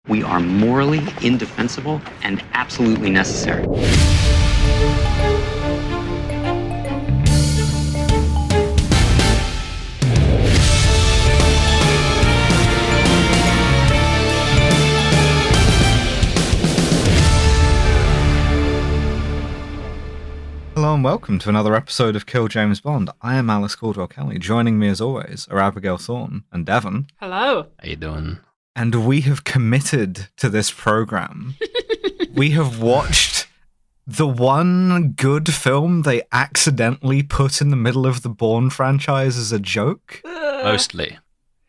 We are morally indefensible and absolutely necessary. Hello and welcome to another episode of Kill James Bond. I am Alice Caldwell-Kelly. Joining me as always are Abigail Thorne and Devon. Hello. How you doing? And we have committed to this program. We have watched the one good film they accidentally put in the middle of the Bourne franchise as a joke. Mostly.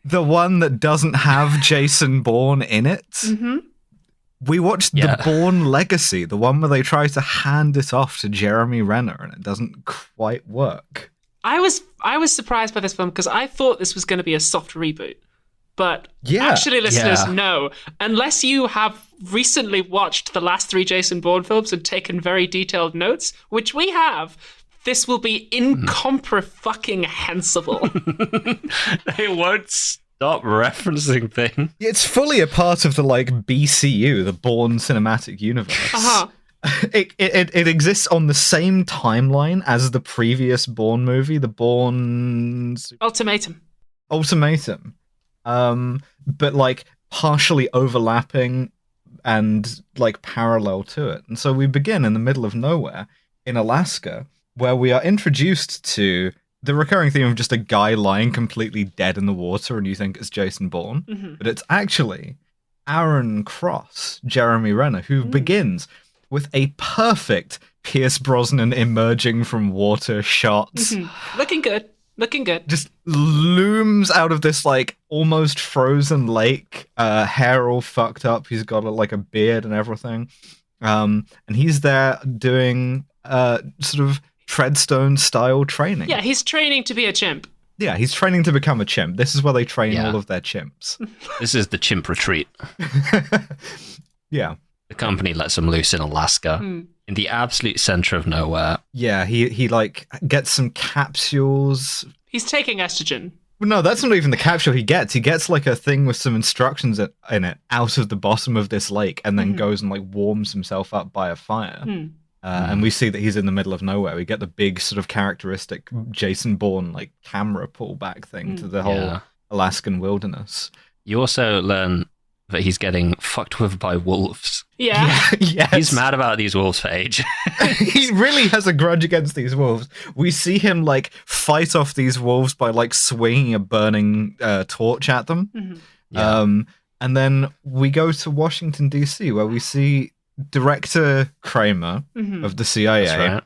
The one that doesn't have Jason Bourne in it. Mm-hmm. We watched the Bourne Legacy, the one where they try to hand it off to Jeremy Renner and it doesn't quite work. I was surprised by this film because I thought this was going to be a soft reboot. But actually, listeners, no. Unless you have recently watched the last 3 Jason Bourne films and taken very detailed notes, which we have, this will be incomprehensible. They won't stop referencing things. It's fully a part of the BCU, the Bourne Cinematic Universe. Uh-huh. It exists on the same timeline as the previous Bourne movie, the Bourne Ultimatum. But partially overlapping and parallel to it. And so we begin in the middle of nowhere in Alaska, where we are introduced to the recurring theme of just a guy lying completely dead in the water and you think it's Jason Bourne. Mm-hmm. But it's actually Aaron Cross, Jeremy Renner, who begins with a perfect Pierce Brosnan emerging from water shot. Mm-hmm. Looking good. Just looms out of this almost frozen lake, hair all fucked up. He's got a beard and everything. And he's there doing sort of Treadstone style training. Yeah, he's training to be a chimp. Yeah, he's training to become a chimp. This is where they train all of their chimps. This is the chimp retreat. Yeah. The company lets him loose in Alaska, in the absolute center of nowhere. Yeah, he gets some capsules. He's taking estrogen. No, that's not even the capsule he gets. He gets a thing with some instructions in it out of the bottom of this lake and then goes and warms himself up by a fire. And we see that he's in the middle of nowhere. We get the big sort of characteristic Jason Bourne camera pullback thing to the whole Alaskan wilderness. You also learn that he's getting fucked with by wolves. Yeah. Yes. He's mad about these wolves for age. He really has a grudge against these wolves. We see him fight off these wolves by swinging a burning torch at them. Mm-hmm. Yeah. And then we go to Washington, D.C., where we see Director Kramer of the CIA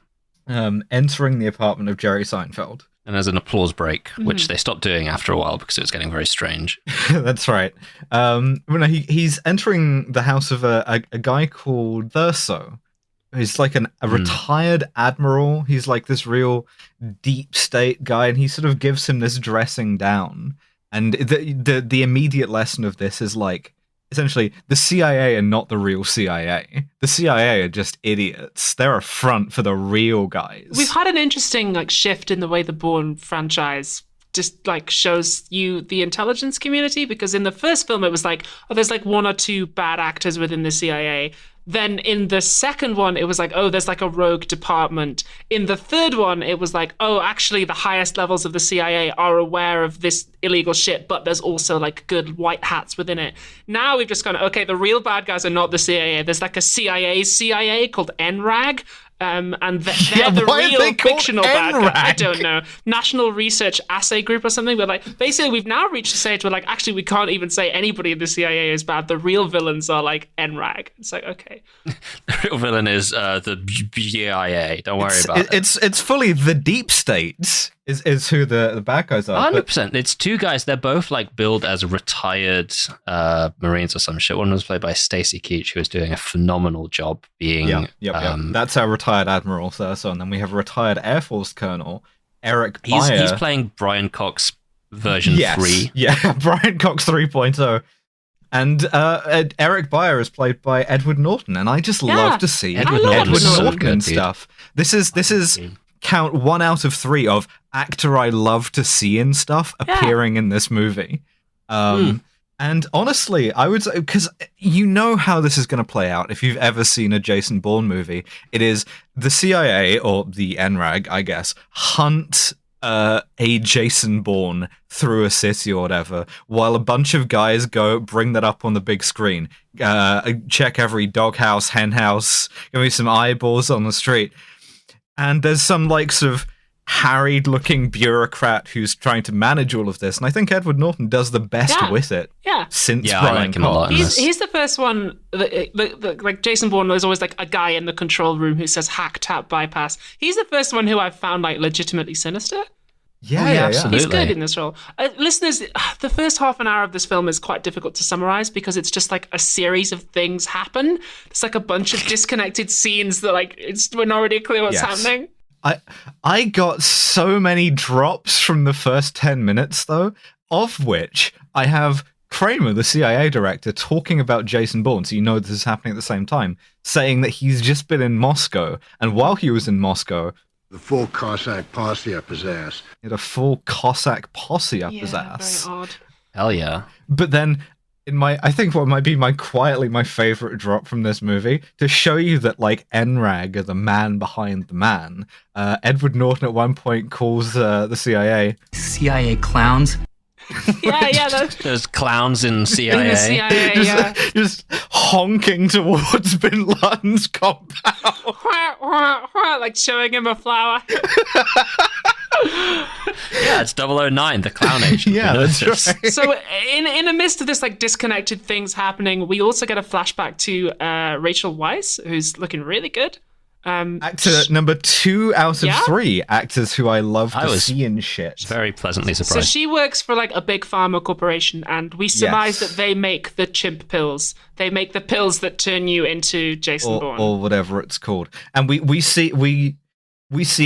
entering the apartment of Jerry Seinfeld. And there's an applause break, which they stopped doing after a while because it was getting very strange. That's right. He's entering the house of a guy called Thurso. He's a retired admiral. He's this real deep state guy, and he sort of gives him this dressing down. And the immediate lesson of this is essentially, the CIA are not the real CIA. The CIA are just idiots. They're a front for the real guys. We've had an interesting shift in the way the Bourne franchise just shows you the intelligence community, because in the first film it was there's 1 or 2 bad actors within the CIA. Then in the second one, it was there's a rogue department. In the third one, it was actually the highest levels of the CIA are aware of this illegal shit, but there's also good white hats within it. Now we've just gone, okay, the real bad guys are not the CIA. There's a CIA called NRAG. And they're the real fictional bad guys. I don't know. National Research Assay Group or something. But basically, we've now reached a stage where actually we can't even say anybody in the CIA is bad. The real villains are NRAG. It's okay. The real villain is the BIA. Don't worry about it. It's fully the deep state is who the bad guys are. 100%. It's 2 guys. They're both billed as retired Marines or some shit. One was played by Stacey Keach, who was doing a phenomenal job being. That's our retired Admiral Thurso, and then we have a retired Air Force Colonel Eric Byer. He's playing Brian Cox version 3. Yeah, Brian Cox 3.0. And Eric Byer is played by Edward Norton, and I just love to see Edward Norton and stuff. This is count 1 out of 3 of actor I love to see in stuff appearing in this movie. And honestly, I would say, because you know how this is going to play out if you've ever seen a Jason Bourne movie. It is the CIA, or the NRAG, I guess, hunt a Jason Bourne through a city or whatever, while a bunch of guys go bring that up on the big screen. Check every doghouse, hen house, give me some eyeballs on the street. And there's some like sort of harried-looking bureaucrat who's trying to manage all of this, and I think Edward Norton does the best with it. Yeah, since I Brian like him a lot. He's the first one. Like Jason Bourne, there's always like a guy in the control room who says hack, tap, bypass. He's the first one who I've found like legitimately sinister. Yeah, absolutely. He's good in this role. Listeners, the first half an hour of this film is quite difficult to summarize because it's just like a series of things happen. It's like a bunch of disconnected scenes that like we're not really clear what's happening. I got so many drops from the first 10 minutes, though, of which I have Kramer, the CIA director, talking about Jason Bourne, so you know this is happening at the same time, saying that he's just been in Moscow, and while he was in Moscow, the full Cossack posse up his ass. He had a full Cossack posse up his ass. Very odd. Hell yeah. But then, I think what might be my favorite drop from this movie, to show you that like NRAG are the man behind the man. Edward Norton at one point calls the CIA CIA clowns. Yeah. There's clowns in CIA. In the CIA, just honking towards Bin Laden's compound. Like showing him a flower. Yeah, it's 009, the clown agent. Yeah, that's right. So in the midst of this like disconnected things happening, we also get a flashback to Rachel Weisz, who's looking really good. Actor number 2 out of 3 actors who I love to see in shit. Very pleasantly So surprised. she works for like a big pharma corporation, and we surmise that they make the chimp pills. They make the pills that turn you into Jason Bourne, or whatever it's called. And we see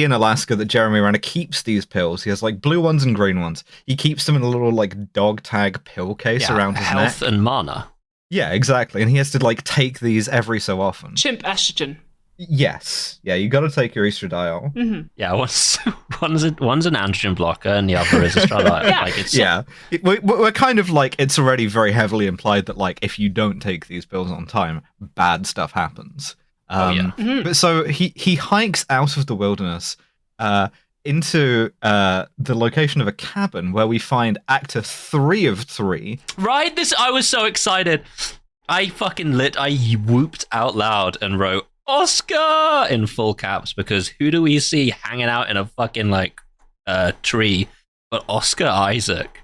in Alaska that Jeremy Renner keeps these pills. He has like blue ones and green ones. He keeps them in a little like dog tag pill case around his health neck. and mana. Yeah, exactly. And he has to like take these every so often. chimp estrogen. Yes. Yeah, you got to take your estradiol. Mm-hmm. Yeah, one's an androgen blocker and the other is a estradiol. We're kind of like, it's already very heavily implied that like if you don't take these pills on time, bad stuff happens. But so he hikes out of the wilderness into the location of a cabin where we find actor 3 of 3. Right, I was so excited. I whooped out loud and wrote Oscar in full caps, because who do we see hanging out in a fucking like tree but Oscar Isaac?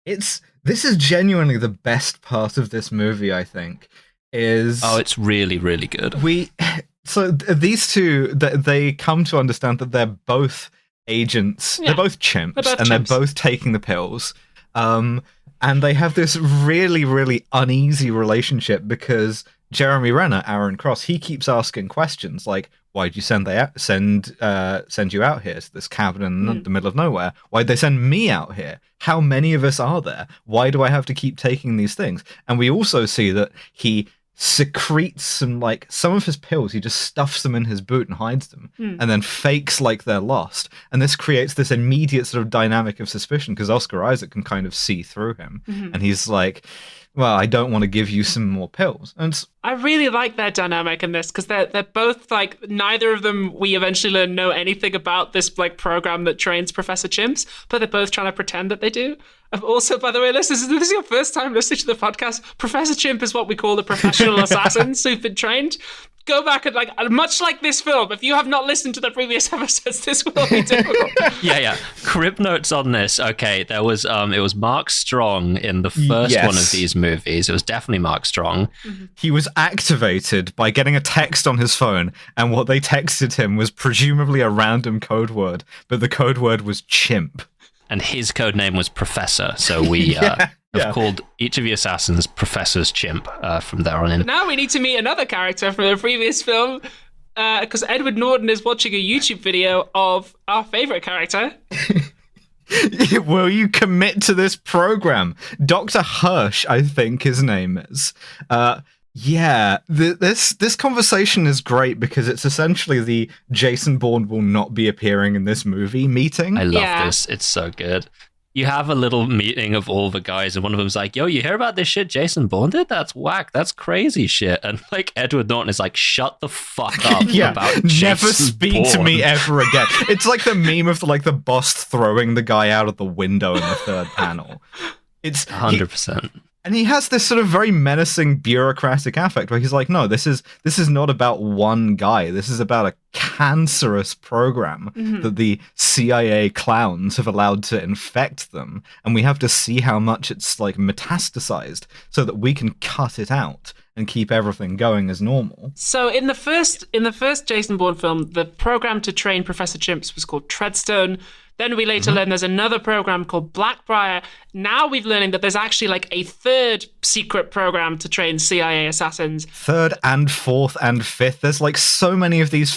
This is genuinely the best part of this movie, I think. It's really, really good. These two, they come to understand that they're both agents. Yeah. They're both chimps, they're both taking the pills. And they have this really, really uneasy relationship because Jeremy Renner, Aaron Cross, he keeps asking questions like, why'd you send you out here to this cabin in the middle of nowhere? Why'd they send me out here? How many of us are there? Why do I have to keep taking these things? And we also see that he secretes some of his pills. He just stuffs them in his boot and hides them, and then fakes like they're lost. And this creates this immediate sort of dynamic of suspicion because Oscar Isaac can kind of see through him, and he's like, well, I don't want to give you some more pills. And I really like their dynamic in this because they're both like, neither of them we eventually learn know anything about this like program that trains Professor Chimps, but they're both trying to pretend that they do. Also, by the way, listeners, if this is your first time listening to the podcast, Professor Chimp is what we call the professional assassins who've been trained. Go back and much like this film, if you have not listened to the previous episodes, this will be difficult. Yeah. Crib notes on this. Okay, there was it was Mark Strong in the first one of these movies. It was definitely Mark Strong. He was activated by getting a text on his phone, and what they texted him was presumably a random code word, but the code word was chimp. And his code name was Professor, so we have called each of the assassins Professor's Chimp from there on in. But now we need to meet another character from the previous film, because Edward Norton is watching a YouTube video of our favorite character. Will you commit to this program? Dr. Hirsch, I think his name is. This conversation is great because it's essentially the Jason Bourne will not be appearing in this movie meeting. I love this. It's so good. you have a little meeting of all the guys, and one of them's like, yo, you hear about this shit Jason Bourne did? That's whack. That's crazy shit. And like Edward Norton is like, shut the fuck up about never Jason speak to Bourne. me ever again. It's like the meme of the boss throwing the guy out of the window in the third panel. It's 100%. And he has this sort of very menacing bureaucratic affect where he's like, no, this is not about one guy. This is about a cancerous program that the CIA clowns have allowed to infect them. And we have to see how much it's like metastasized so that we can cut it out and keep everything going as normal. So in the first Jason Bourne film, the program to train Professor Chimps was called Treadstone. Then we later learn there's another program called Blackbriar. Now we're learning that there's actually like a third secret program to train CIA assassins. Third and fourth and fifth. There's like so many of these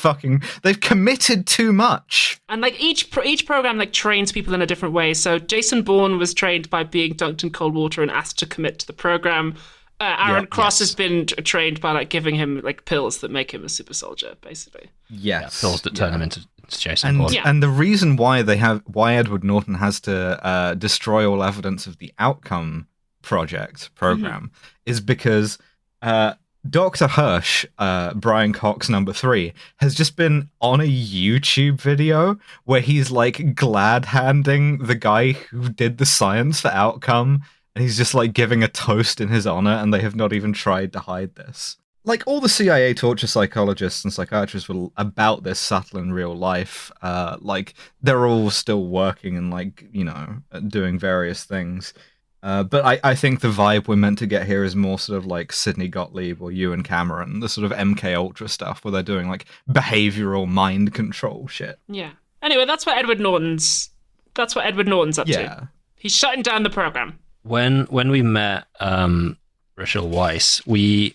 they've committed too much. And like each program like trains people in a different way. So Jason Bourne was trained by being dunked in cold water and asked to commit to the program. Aaron Cross has been trained by like giving him like pills that make him a super soldier, basically. Yes. Pills that turn him into Jason Bourne. And the reason why Edward Norton has to destroy all evidence of the Outcome program is because Dr. Hirsch, Brian Cox #3, has just been on a YouTube video where he's like glad-handing the guy who did the science for Outcome, and he's just like giving a toast in his honor, and they have not even tried to hide this. Like all the CIA torture psychologists and psychiatrists were about this subtle in real life. Like they're all still working and like, you know, doing various things. But I think the vibe we're meant to get here is more sort of like Sidney Gottlieb or Ewan Cameron, the sort of MK Ultra stuff where they're doing like behavioral mind control shit. Yeah. Anyway, that's what Edward Norton's up to. He's shutting down the program. When we met Rachel Weisz,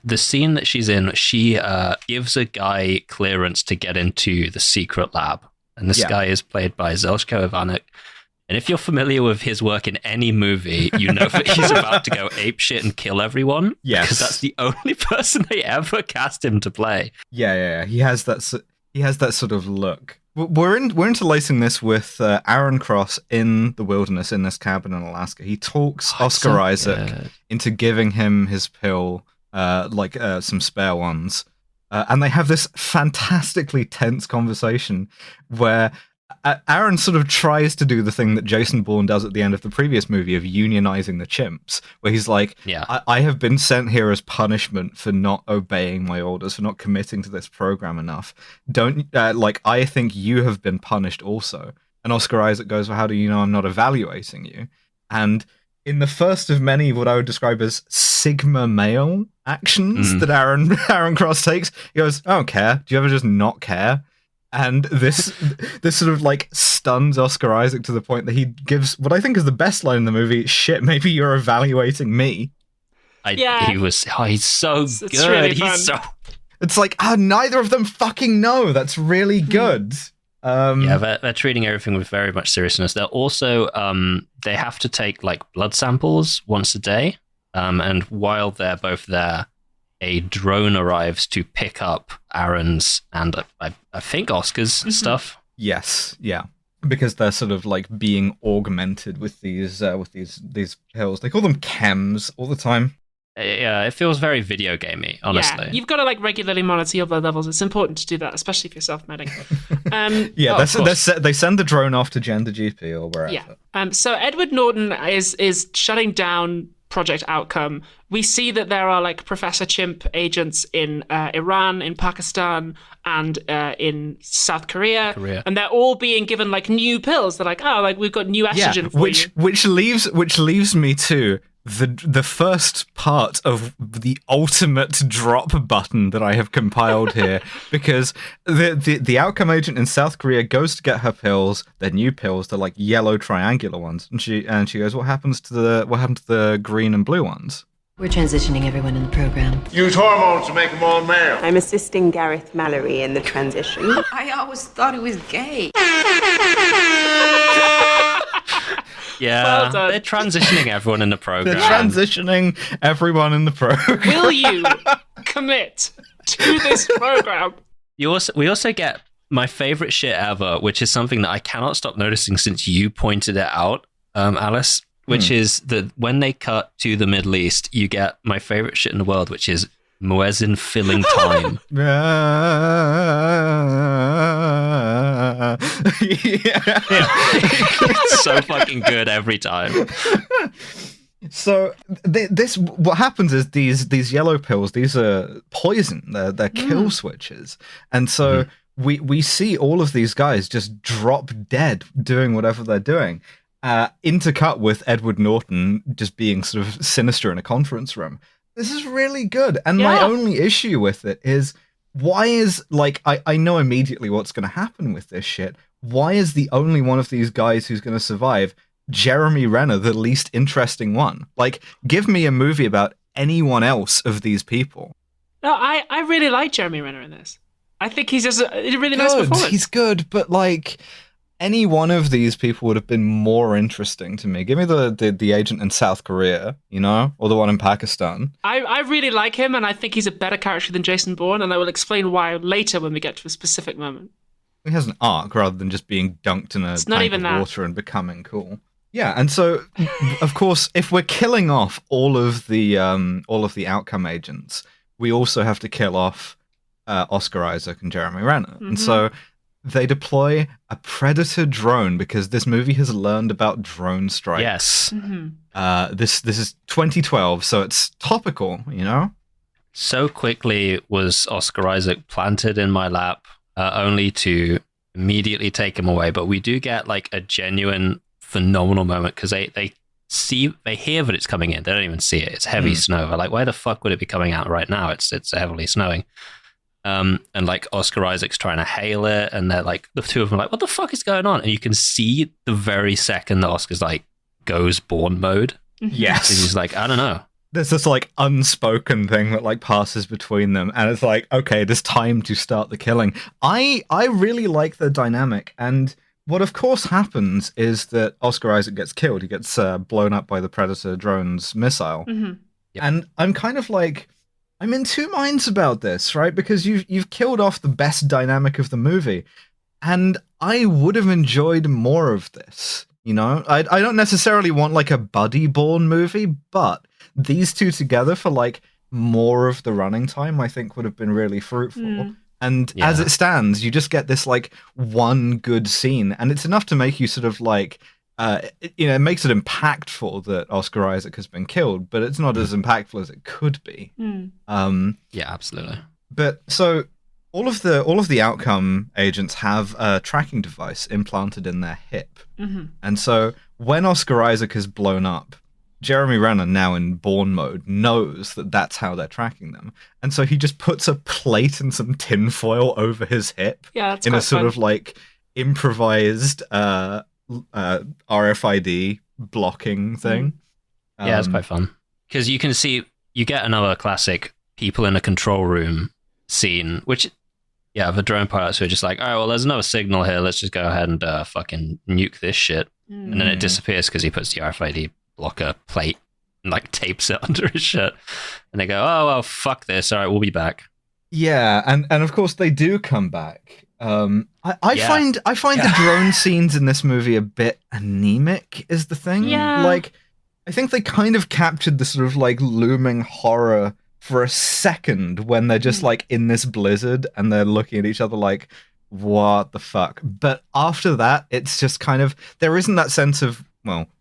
the scene that she's in, she gives a guy clearance to get into the secret lab, and this guy is played by Zelshko Ivanek. And if you're familiar with his work in any movie, you know that he's about to go apeshit and kill everyone. Yes, because that's the only person they ever cast him to play. Yeah. He has that sort of look. We're interlacing this with Aaron Cross in the wilderness in this cabin in Alaska. He talks Oscar Isaac into giving him his pill, some spare ones, and they have this fantastically tense conversation where Aaron sort of tries to do the thing that Jason Bourne does at the end of the previous movie of unionizing the chimps, where he's like, I have been sent here as punishment for not obeying my orders, for not committing to this program enough. I think you have been punished also. And Oscar Isaac goes, well, how do you know I'm not evaluating you? And in the first of many what I would describe as Sigma male actions that Aaron Cross takes, he goes, I don't care. Do you ever just not care? And this sort of like stuns Oscar Isaac to the point that he gives what I think is the best line in the movie. Shit, maybe you're evaluating me. He's so good. Really fun. It's like, neither of them fucking know. That's really good. They're treating everything with very much seriousness. They're also they have to take like blood samples once a day. And while they're both there, a drone arrives to pick up Aaron's and I think Oscar's stuff. Yes, yeah, because they're sort of like being augmented with these pills. They call them chems all the time. Yeah, it feels very video gamey, honestly. Yeah, you've got to like regularly monitor your blood levels. It's important to do that, especially if you're self-medding. They send the drone off to Gender GP or wherever. Yeah. So Edward Norton is shutting down Project Outcome. We see that there are like Professor Chimp agents in Iran, in Pakistan, and in South Korea, and they're all being given like new pills. They're like, we've got new estrogen for you. Which leaves me to the first part of the ultimate drop button that I have compiled here, because the Outcome agent in South Korea goes to get her pills. They're new pills. They're like yellow triangular ones, and she goes, "What happened to the green and blue ones?" We're transitioning everyone in the program. Use hormones to make them all male. I'm assisting Gareth Mallory in the transition. I always thought it was gay. Yeah, well done. They're transitioning everyone in the program. They're transitioning everyone in the program. Will you commit to this program? We also get my favorite shit ever, which is something that I cannot stop noticing since you pointed it out, Alice, which is that when they cut to the Middle East, you get my favorite shit in the world, which is muezzin filling time. It's so fucking good every time. So what happens is these yellow pills, these are poison. They're kill switches, and so we see all of these guys just drop dead doing whatever they're doing. Intercut with Edward Norton just being sort of sinister in a conference room. This is really good, and my only issue with it is why is I know immediately what's going to happen with this shit. Why is the only one of these guys who's going to survive Jeremy Renner, the least interesting one? Like, give me a movie about anyone else of these people. No, I really like Jeremy Renner in this. I think he's just a really nice performance. He's good, but any one of these people would have been more interesting to me. Give me the agent in South Korea, or the one in Pakistan. I really like him, and I think he's a better character than Jason Bourne, and I will explain why later when we get to a specific moment. He has an arc rather than just being dunked in a tank of water and becoming cool. Yeah, and so, of course, if we're killing off all of the outcome agents, we also have to kill off Oscar Isaac and Jeremy Renner. And so they deploy a Predator drone because this movie has learned about drone strikes. Yes. This is 2012, so it's topical, So quickly was Oscar Isaac planted in my lap, only to immediately take him away. But we do get a genuine phenomenal moment because they hear that it's coming in. They don't even see it. It's heavy snow. They're like, why the fuck would it be coming out right now? It's heavily snowing. And Oscar Isaac's trying to hail it, and they're the two of them are like, what the fuck is going on? And you can see the very second that Oscar's goes Bourne mode. Yes. And he's like, I don't know. There's this unspoken thing that passes between them, and it's okay, it is time to start the killing. I really like the dynamic, and what of course happens is that Oscar Isaac gets killed. He gets blown up by the Predator drone's missile. Yep. And I'm kind of I'm in two minds about this, right? Because you've killed off the best dynamic of the movie, and I would have enjoyed more of this. I don't necessarily want a buddy Bourne movie, but these two together for more of the running time, I think would have been really fruitful. And as it stands, you just get this one good scene, and it's enough to make you sort of it makes it impactful that Oscar Isaac has been killed, but it's not as impactful as it could be. Yeah, absolutely. But so all of the outcome agents have a tracking device implanted in their hip, and so when Oscar Isaac is blown up, Jeremy Renner, now in Bourne mode, knows that that's how they're tracking them. And so he just puts a plate and some tinfoil over his hip in a sort of improvised RFID blocking thing. Yeah, it's quite fun. Because you can see, you get another classic people in a control room scene, which, the drone pilots who are just all right, well, there's another signal here. Let's just go ahead and fucking nuke this shit. And then it disappears because he puts the RFID blocker plate and tapes it under his shirt, and they go, oh well, fuck this, all right, we'll be back. And of course they do come back. I find the drone scenes in this movie a bit anemic is the thing. I think they kind of captured the sort of looming horror for a second when they're just in this blizzard and they're looking at each other what the fuck. But after that, it's just kind of, there isn't that sense of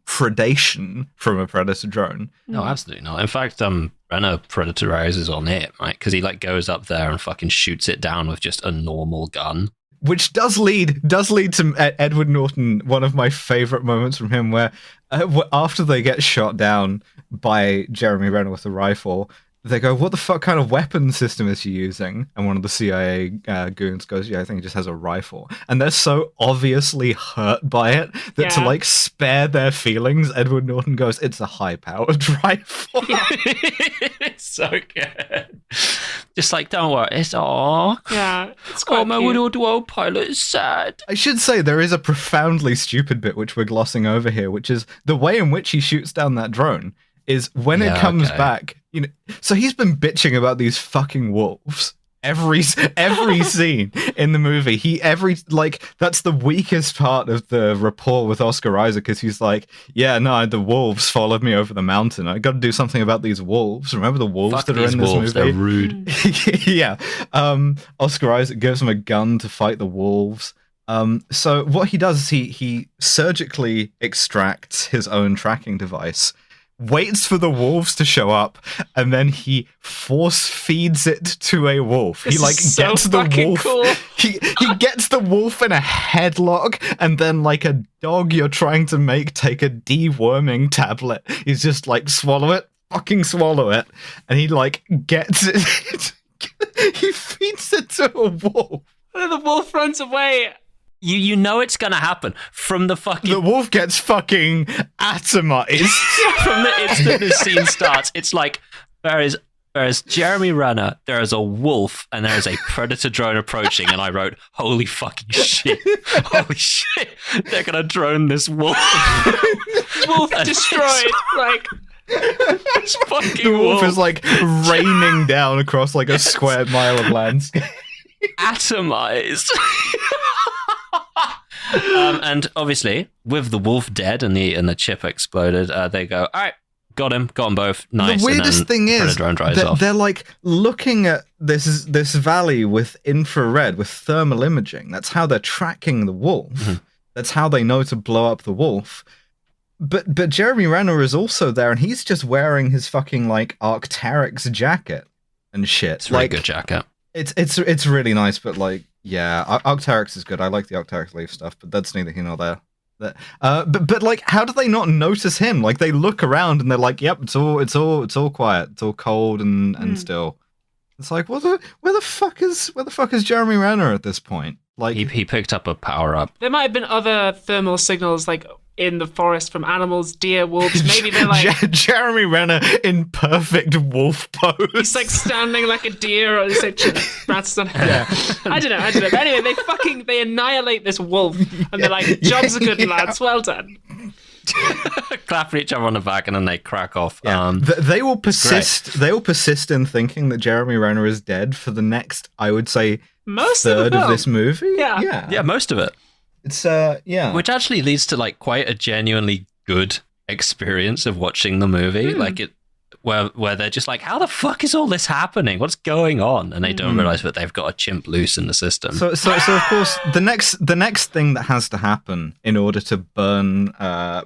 predation from a Predator drone. No, absolutely not. In fact, Renner predatorises on it, right? Because he goes up there and fucking shoots it down with just a normal gun. Which does lead to Edward Norton, one of my favorite moments from him, where after they get shot down by Jeremy Renner with a rifle, they go, what the fuck kind of weapon system is he using? And one of the CIA goons goes, I think he just has a rifle. And they're so obviously hurt by it that to spare their feelings, Edward Norton goes, it's a high-powered rifle. It's so good. Just don't worry, it's it's quite my little pilot is sad. I should say there is a profoundly stupid bit which we're glossing over here, which is the way in which he shoots down that drone is when it comes back, so he's been bitching about these fucking wolves Every scene in the movie, that's the weakest part of the rapport with Oscar Isaac, because he's like, yeah, no, the wolves followed me over the mountain. I got to do something about these wolves. Remember the wolves Fuck that are these in this wolves, movie? they're rude. Yeah. Oscar Isaac gives him a gun to fight the wolves. So what he does is he surgically extracts his own tracking device, waits for the wolves to show up, and then he force feeds it to a wolf. This he like is so gets the fucking wolf. cool. He gets the wolf in a headlock, and then like a dog you're trying to make take a deworming tablet. He's just like, swallow it, fucking swallow it, and he like gets it. He feeds it to a wolf. And the wolf runs away. You know it's gonna happen from the fucking The wolf gets fucking atomized. from the instant this scene starts. It's like there is Jeremy Renner, there is a wolf, and there is a predator drone approaching. And I wrote, "Holy fucking shit! Holy shit! They're gonna drone this wolf." Wolf destroyed. Like, This fucking The wolf wolf is like raining down across like a square mile of landscape. atomized. And obviously, with the wolf dead and the chip exploded, they go, "All right, got them both. Nice." The weirdest thing is drone dries off. they're like looking at this valley with infrared, with thermal imaging. That's how they're tracking the wolf. Mm-hmm. That's how they know to blow up the wolf. But Jeremy Renner is also there, and he's just wearing his fucking like Arc'teryx jacket and shit. It's a really like, good jacket. It's really nice, but like, yeah, Arc'teryx is good. I like the Arc'teryx leaf stuff, but that's neither here nor there. But like, how do they not notice him? Like, they look around and they're like, "Yep, it's all quiet. It's all cold and still." It's like, where the fuck is Jeremy Renner at this point? Like, He picked up a power up. there might have been other thermal signals, like in the forest from animals, deer, wolves. Maybe they're like Jeremy Renner in perfect wolf pose. he's like standing like a deer, or he's like rats on. Yeah. I don't know. But anyway, they annihilate this wolf, and they're like, "Jobs are good, lads. Well done." Clapping each other on the back, and then they crack off. Yeah. They will persist. They will persist in thinking that Jeremy Renner is dead for the next, I would say, Most third of, the of film. this movie. Yeah. Yeah, most of it. It's yeah. Which actually leads to like quite a genuinely good experience of watching the movie. Like it, where they're just like, "How the fuck is all this happening? What's going on?" And they don't realize that they've got a chimp loose in the system. So of course the next thing that has to happen in order to burn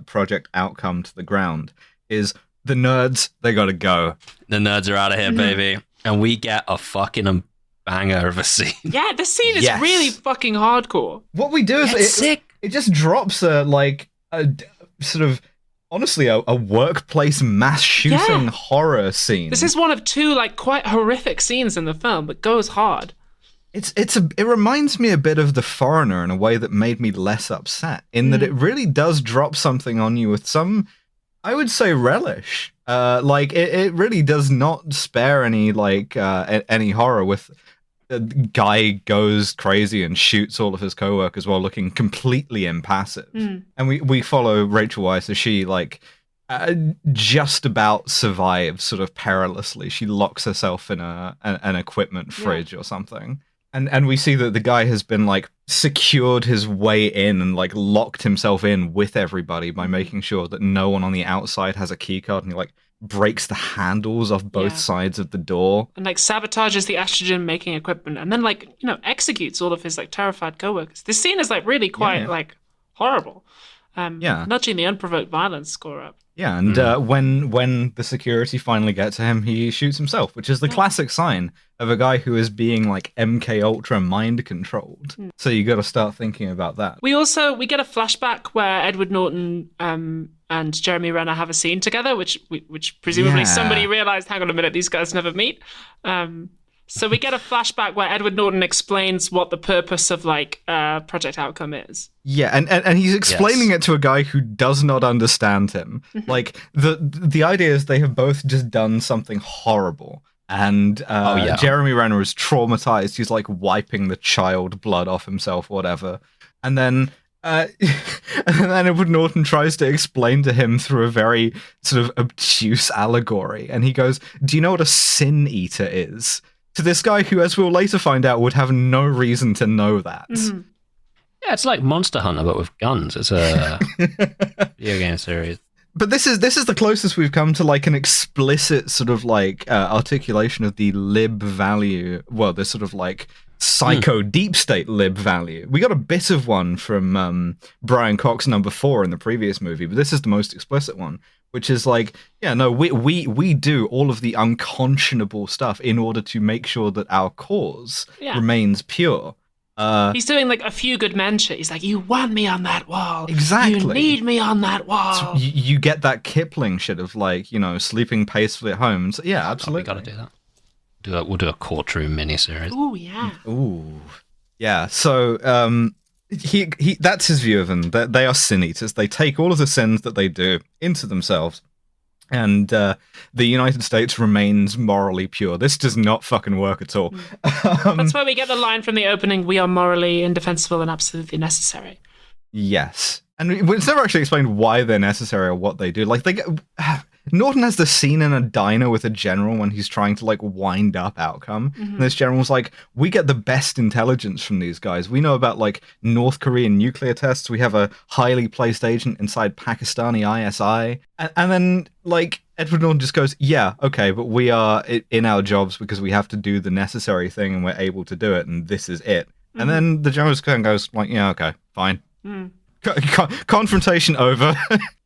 Project Outcome to the ground is the nerds. They gotta go. The nerds are out of here, baby, and we get a fucking banger of a scene. Yeah, the scene is Yes. really fucking hardcore. What we do is It's sick. It just drops a sort of honestly a workplace mass shooting horror scene. This is one of two like quite horrific scenes in the film, but goes hard. It reminds me a bit of The Foreigner in a way that made me less upset, in that it really does drop something on you with some, I would say, relish. Like it really does not spare any any horror. With a guy goes crazy and shoots all of his coworkers while looking completely impassive, and we follow Rachel Weisz as she just about survives sort of perilously. She locks herself in an equipment fridge or something. And we see that the guy has been like secured his way in and like locked himself in with everybody by making sure that no one on the outside has a key card, and he like breaks the handles off both sides of the door. And like sabotages the estrogen making equipment, and then like, executes all of his like terrified coworkers. This scene is like really quite like horrible. Nudging the unprovoked violence score up. Yeah, and when the security finally get to him, he shoots himself, which is the classic sign of a guy who is being like MK Ultra mind controlled. So you got to start thinking about that. We get a flashback where Edward Norton and Jeremy Renner have a scene together, which presumably somebody realized, hang on a minute, these guys never meet. So we get a flashback where Edward Norton explains what the purpose of Project Outcome is. Yeah, and he's explaining it to a guy who does not understand him. Like the idea is they have both just done something horrible, and Jeremy Renner is traumatized. He's like wiping the child blood off himself, whatever, and then Edward Norton tries to explain to him through a very sort of obtuse allegory, and he goes, "Do you know what a sin eater is?" to this guy who, as we'll later find out, would have no reason to know that. Mm-hmm. Yeah, it's like Monster Hunter, but with guns. It's a video game series. But this is the closest we've come to like an explicit sort of like articulation of the lib value. Well, the sort of like psycho deep state lib value. We got a bit of one from Brian Cox number 4 in the previous movie, but this is the most explicit one, which is like, yeah, no, we do all of the unconscionable stuff in order to make sure that our cause remains pure. He's doing like a Few Good Men shit. He's like, you want me on that wall. Exactly. You need me on that wall. So you get that Kipling shit of like, you know, sleeping peacefully at home. So, yeah, absolutely. We got to do that. We'll do a courtroom miniseries. Ooh, yeah. Ooh. Yeah, so he that's his view of them. They are sin eaters. They take all of the sins that they do into themselves. And the United States remains morally pure. This does not fucking work at all. That's where we get the line from the opening, we are morally indefensible and absolutely necessary. Yes. And it's never actually explained why they're necessary or what they do. Like, Norton has the scene in a diner with a general when he's trying to, like, wind up outcome. And this general's like, we get the best intelligence from these guys. We know about, like, North Korean nuclear tests. We have a highly placed agent inside Pakistani ISI. And then, like, Edward Norton just goes, yeah, okay, but we are in our jobs because we have to do the necessary thing and we're able to do it, and this is it. And then the general just kind of goes, like, yeah, okay, fine. Confrontation over.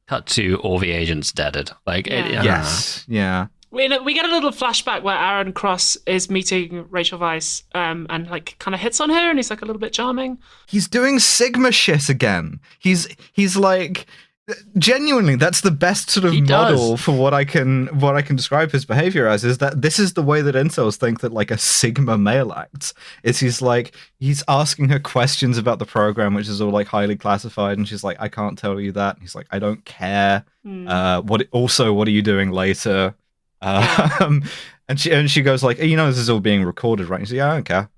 Cut to all the agents deaded. Like, yes, yeah. We get a little flashback where Aaron Cross is meeting Rachel Weisz and like kind of hits on her, and he's like a little bit charming. He's doing Sigma shit again. He's like, genuinely, that's the best sort of model for what I can describe his behavior as, is that this is the way that incels think that like a Sigma male acts. Is he's asking her questions about the program, which is all like highly classified, and she's like, I can't tell you that. And he's like, I don't care. What are you doing later? And she goes like, you know, this is all being recorded, right? And he's like, yeah, I don't care.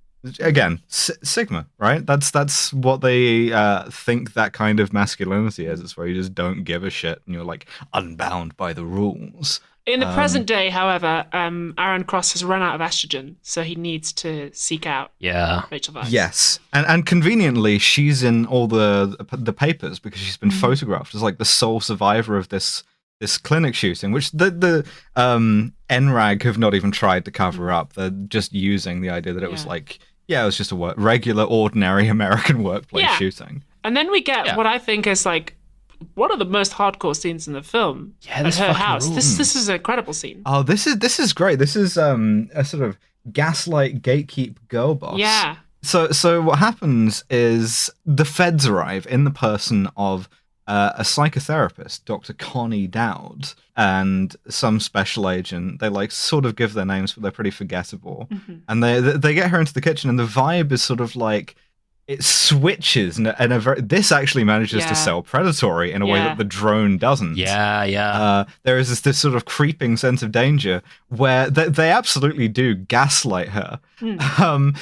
Again, Sigma, right? That's what they think that kind of masculinity is. It's where you just don't give a shit and you're like unbound by the rules. In the present day, however, Aaron Cross has run out of estrogen, so he needs to seek out Rachel Weisz. Yes, and conveniently, she's in all the papers because she's been photographed as like the sole survivor of this clinic shooting, which the NRAG have not even tried to cover up. They're just using the idea that it was like, it was just a regular, ordinary American workplace shooting. And then we get what I think is like one of the most hardcore scenes in the film. Yeah, this her house. rules. This is an incredible scene. Oh, this is great. This is a sort of gaslight gatekeep girl boss. Yeah. So what happens is the feds arrive in the person of a psychotherapist, Dr. Connie Dowd, and some special agent. They like sort of give their names, but they're pretty forgettable. And they get her into the kitchen, and the vibe is sort of like it switches, and this actually manages to sell predatory in a way that the drone doesn't. There is this sort of creeping sense of danger where they absolutely do gaslight her. And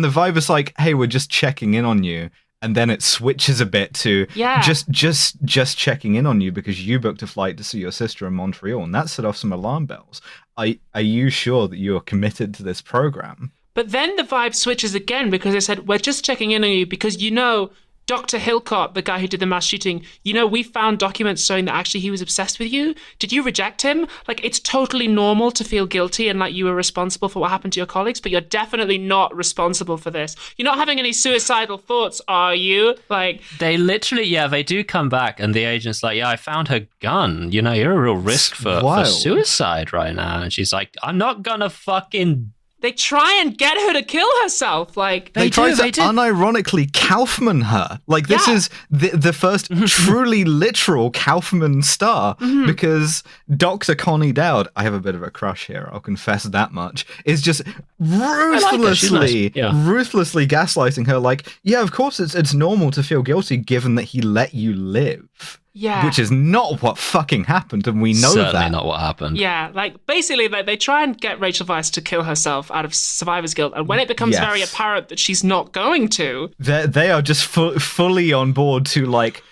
the vibe is like, hey, we're just checking in on you. And then it switches a bit to just checking in on you because you booked a flight to see your sister in Montreal, and that set off some alarm bells. Are you sure that you are committed to this program? But then the vibe switches again because they said, we're just checking in on you because, you know, Dr. Hillcott, the guy who did the mass shooting, you know, we found documents showing that actually he was obsessed with you. Did you reject him? Like, it's totally normal to feel guilty and like you were responsible for what happened to your colleagues, but you're definitely not responsible for this. You're not having any suicidal thoughts, are you? Like, they literally, they do come back and the agent's like, I found her gun. You know, you're a real risk for suicide right now. And she's like, I'm not gonna fucking... They try and get her to kill herself. Like they try to unironically Kaufman her. Like this is the first truly literal Kaufman star because Dr. Connie Dowd, I have a bit of a crush here, I'll confess that much, is just ruthlessly gaslighting her. Like, yeah, of course it's normal to feel guilty given that he let you live. Yeah. Which is not what fucking happened, and we know Certainly that. not what happened. Yeah, like, basically, like, they try and get Rachel Weisz to kill herself out of survivor's guilt, and when it becomes very apparent that she's not going to... They are just fully on board to, like,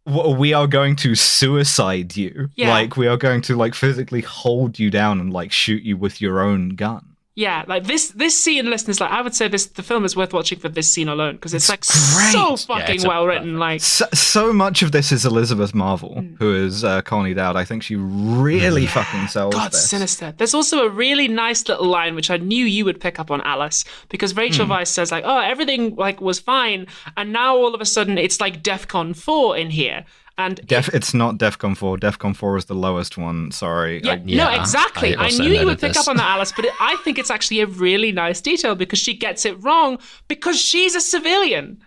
we are going to suicide you. Yeah. Like, we are going to, like, physically hold you down and, like, shoot you with your own gun. Yeah, like this scene, listeners, like I would say the film is worth watching for this scene alone because it's like great. so fucking well written. Like so much of this is Elizabeth Marvel, who is Connie Dowd. I think she really fucking sells God, this. sinister. There's also a really nice little line which I knew you would pick up on, Alice, because Rachel Weisz says like, "Oh, everything like was fine, and now all of a sudden it's like DEFCON 4 in here." And it's not DEFCON 4. DEFCON 4 is the lowest one. Sorry. No, exactly. I knew you would pick this. up on that, Alice, but I think it's actually a really nice detail because she gets it wrong because she's a civilian.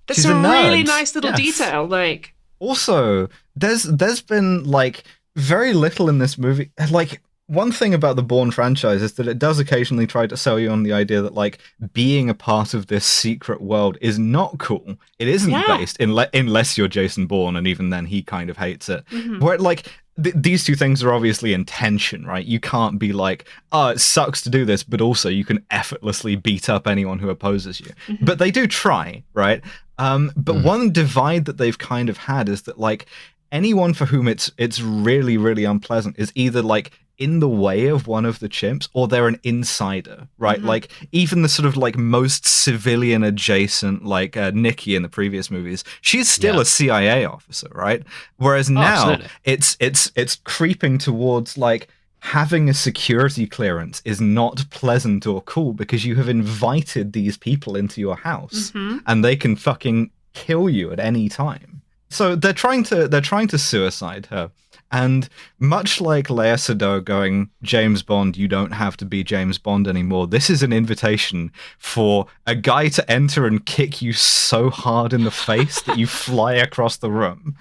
That's She's a a nerd. really nice little Yes. detail. Like, Also, there's been like very little in this movie. Like, one thing about the Bourne franchise is that it does occasionally try to sell you on the idea that like being a part of this secret world is not cool. It isn't based unless you're Jason Bourne, and even then he kind of hates it. Where like these two things are obviously in tension, right? You can't be like, oh, it sucks to do this, but also you can effortlessly beat up anyone who opposes you. But they do try, right? But one divide that they've kind of had is that like anyone for whom it's really, really unpleasant is either like in the way of one of the chimps or they're an insider, right? Like even the sort of like most civilian adjacent, like Nikki in the previous movies, she's still a CIA officer, right? Whereas now it's creeping towards like having a security clearance is not pleasant or cool because you have invited these people into your house and they can fucking kill you at any time. So they're trying to suicide her. And much like Lea Seydoux going, James Bond, you don't have to be James Bond anymore. This is an invitation for a guy to enter and kick you so hard in the face that you fly across the room.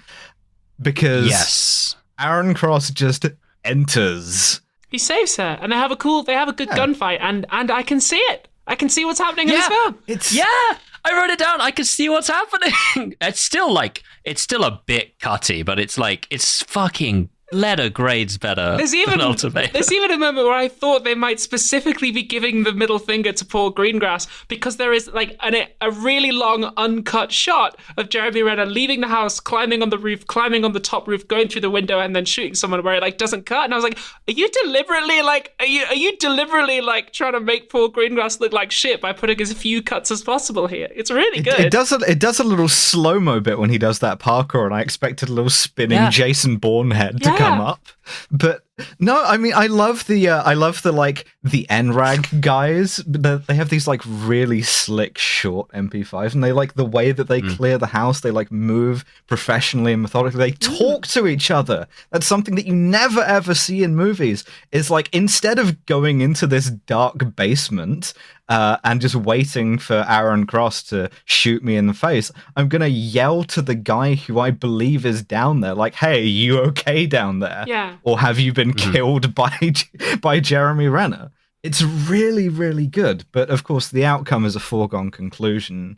Because Aaron Cross just enters. he saves her, and they have a good gunfight, and I can see it. I can see what's happening in this film. I wrote it down. I can see what's happening. It's still a bit cutty, but it's like, it's fucking letter grades better than Ultimate. There's even a moment where I thought they might specifically be giving the middle finger to Paul Greengrass because there is like a really long uncut shot of Jeremy Renner leaving the house, climbing on the roof, climbing on the top roof, going through the window, and then shooting someone where it like doesn't cut. And I was like, are you deliberately like trying to make Paul Greengrass look like shit by putting as few cuts as possible here? It's really good. It does a little slow-mo bit when he does that parkour, and I expected a little spinning Jason Bourne head to come up. But no, I mean, I love the like the NRAG guys. They have these like really slick short MP5s, and they like the way that they clear the house. They like move professionally and methodically. They talk to each other. That's something that you never ever see in movies. Is like instead of going into this dark basement and just waiting for Aaron Cross to shoot me in the face, I'm gonna yell to the guy who I believe is down there, like, "Hey, you okay down there? Yeah. Or have you been killed by Jeremy Renner?" It's really, really good, but of course the outcome is a foregone conclusion.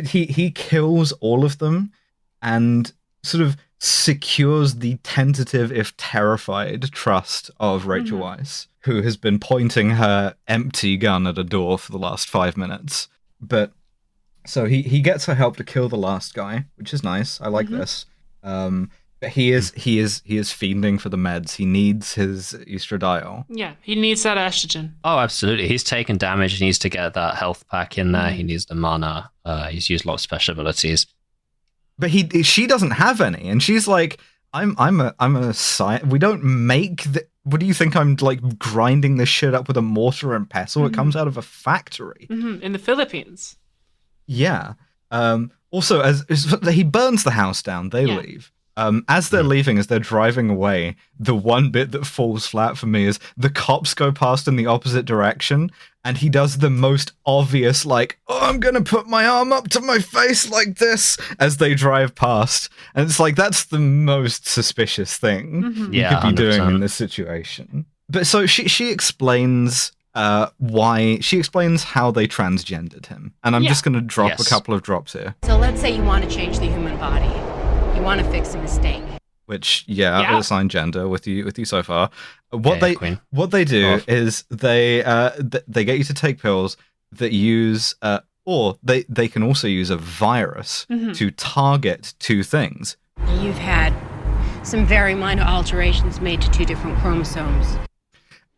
He kills all of them and sort of secures the tentative, if terrified, trust of Rachel Weisz, who has been pointing her empty gun at a door for the last 5 minutes. But so he gets her help to kill the last guy, which is nice. I like this. But he is fiending for the meds. He needs his estradiol. Yeah, he needs that estrogen. Oh, absolutely. He's taken damage. He needs to get that health pack in there. He needs the mana. He's used a lot of special abilities. But she doesn't have any, and she's like, I'm a science. We don't make the. What do you think? I'm like grinding this shit up with a mortar and pestle. It comes out of a factory In the Philippines. Yeah. Also, as he burns the house down, they leave. As they're leaving, as they're driving away, the one bit that falls flat for me is the cops go past in the opposite direction, and he does the most obvious, like, "Oh, I'm gonna put my arm up to my face like this," as they drive past. And it's like, that's the most suspicious thing you could be doing in this situation. But so she explains why, she explains how they transgendered him. And I'm just gonna drop a couple of drops here. So let's say you want to change the human body. You want to fix a mistake. Which, I'll assign gender with you so far. What they do is they get you to take pills that use, or they can also use a virus to target two things. You've had some very minor alterations made to 2 different chromosomes.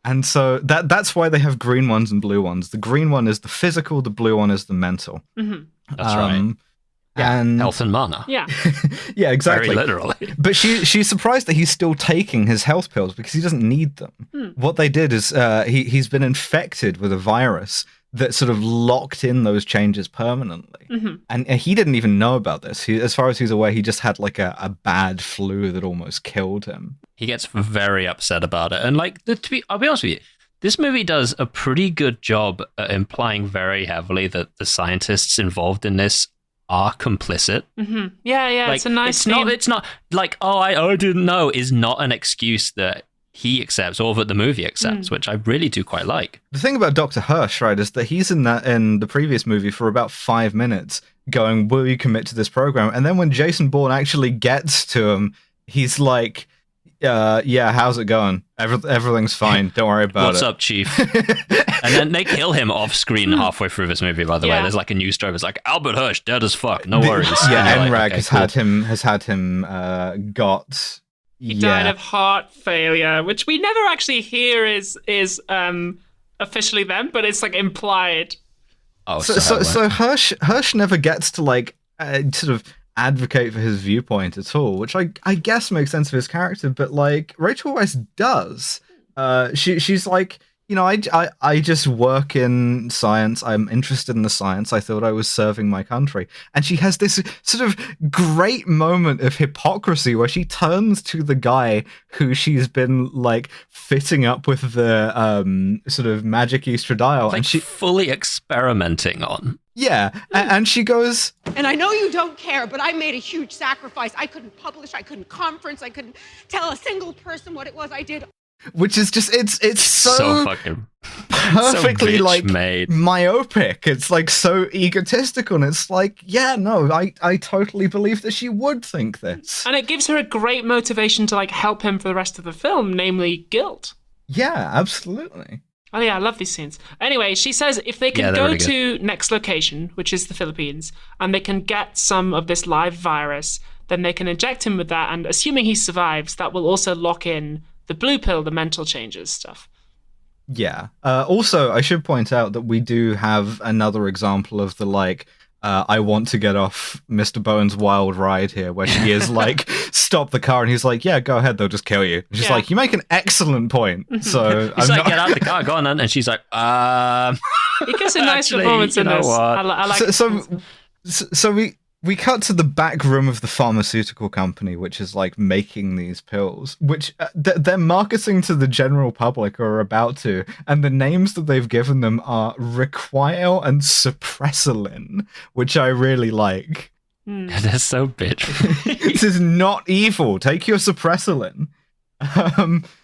And so that's why they have green ones and blue ones. The green one is the physical, the blue one is the mental. That's right. Yeah, And health and mana. Yeah. yeah, exactly. Very literally. But she's surprised that he's still taking his health pills because he doesn't need them. What they did is he's been infected with a virus that sort of locked in those changes permanently. And he didn't even know about this. As far as he's aware, he just had like a bad flu that almost killed him. He gets very upset about it. And like, I'll be honest with you, this movie does a pretty good job at implying very heavily that the scientists involved in this are complicit. Yeah, like, it's a nice it's not like, oh, I didn't know, is not an excuse that he accepts or that the movie accepts, which I really do quite like. The thing about Dr. Hirsch, right, is that he's in the previous movie for about 5 minutes going, will you commit to this program? And then when Jason Bourne actually gets to him, he's like, yeah, how's it going? Everything's fine. Don't worry about What's it. up, Chief? And then they kill him off screen halfway through this movie, by the way. There's like a news story. It's like, Albert Hirsch, dead as fuck. No worries. Yeah, And you're NRAG like, okay, has had him got... He died of heart failure, which we never actually hear is officially them, but it's like implied. Oh, so Hirsch never gets to like sort of advocate for his viewpoint at all, which I guess makes sense of his character, but like Rachel Weisz does. She's like, you know, I just work in science. I'm interested in the science. I thought I was serving my country. And she has this sort of great moment of hypocrisy where she turns to the guy who she's been like fitting up with the sort of magic estradiol, like and she fully experimenting on. Yeah, and she goes, and I know you don't care, but I made a huge sacrifice. I couldn't publish, I couldn't conference, I couldn't tell a single person what it was I did. Which is just it's so fucking perfectly so like made. myopic. It's like so egotistical, and it's like, yeah, no, I totally believe that she would think this. And it gives her a great motivation to like help him for the rest of the film, namely guilt. Yeah, absolutely. Oh yeah, I love these scenes. Anyway, she says if they can go really to next location, which is the Philippines, and they can get some of this live virus, then they can inject him with that, and assuming he survives, that will also lock in the blue pill, the mental changes stuff. Yeah. Also, I should point out that we do have another example of the like, I want to get off Mr. Bowen's wild ride here, where she is like, stop the car, and he's like, yeah, go ahead, they'll just kill you. And she's like, you make an excellent point. So he's like, get out the car, go on, and she's like, He gives a nice performance in this. I like so we cut to the back room of the pharmaceutical company, which is like making these pills, which they're marketing to the general public or are about to. And the names that they've given them are Requile and Suppressilin, which I really like. They're so bitch. This is not evil. Take your Suppressilin.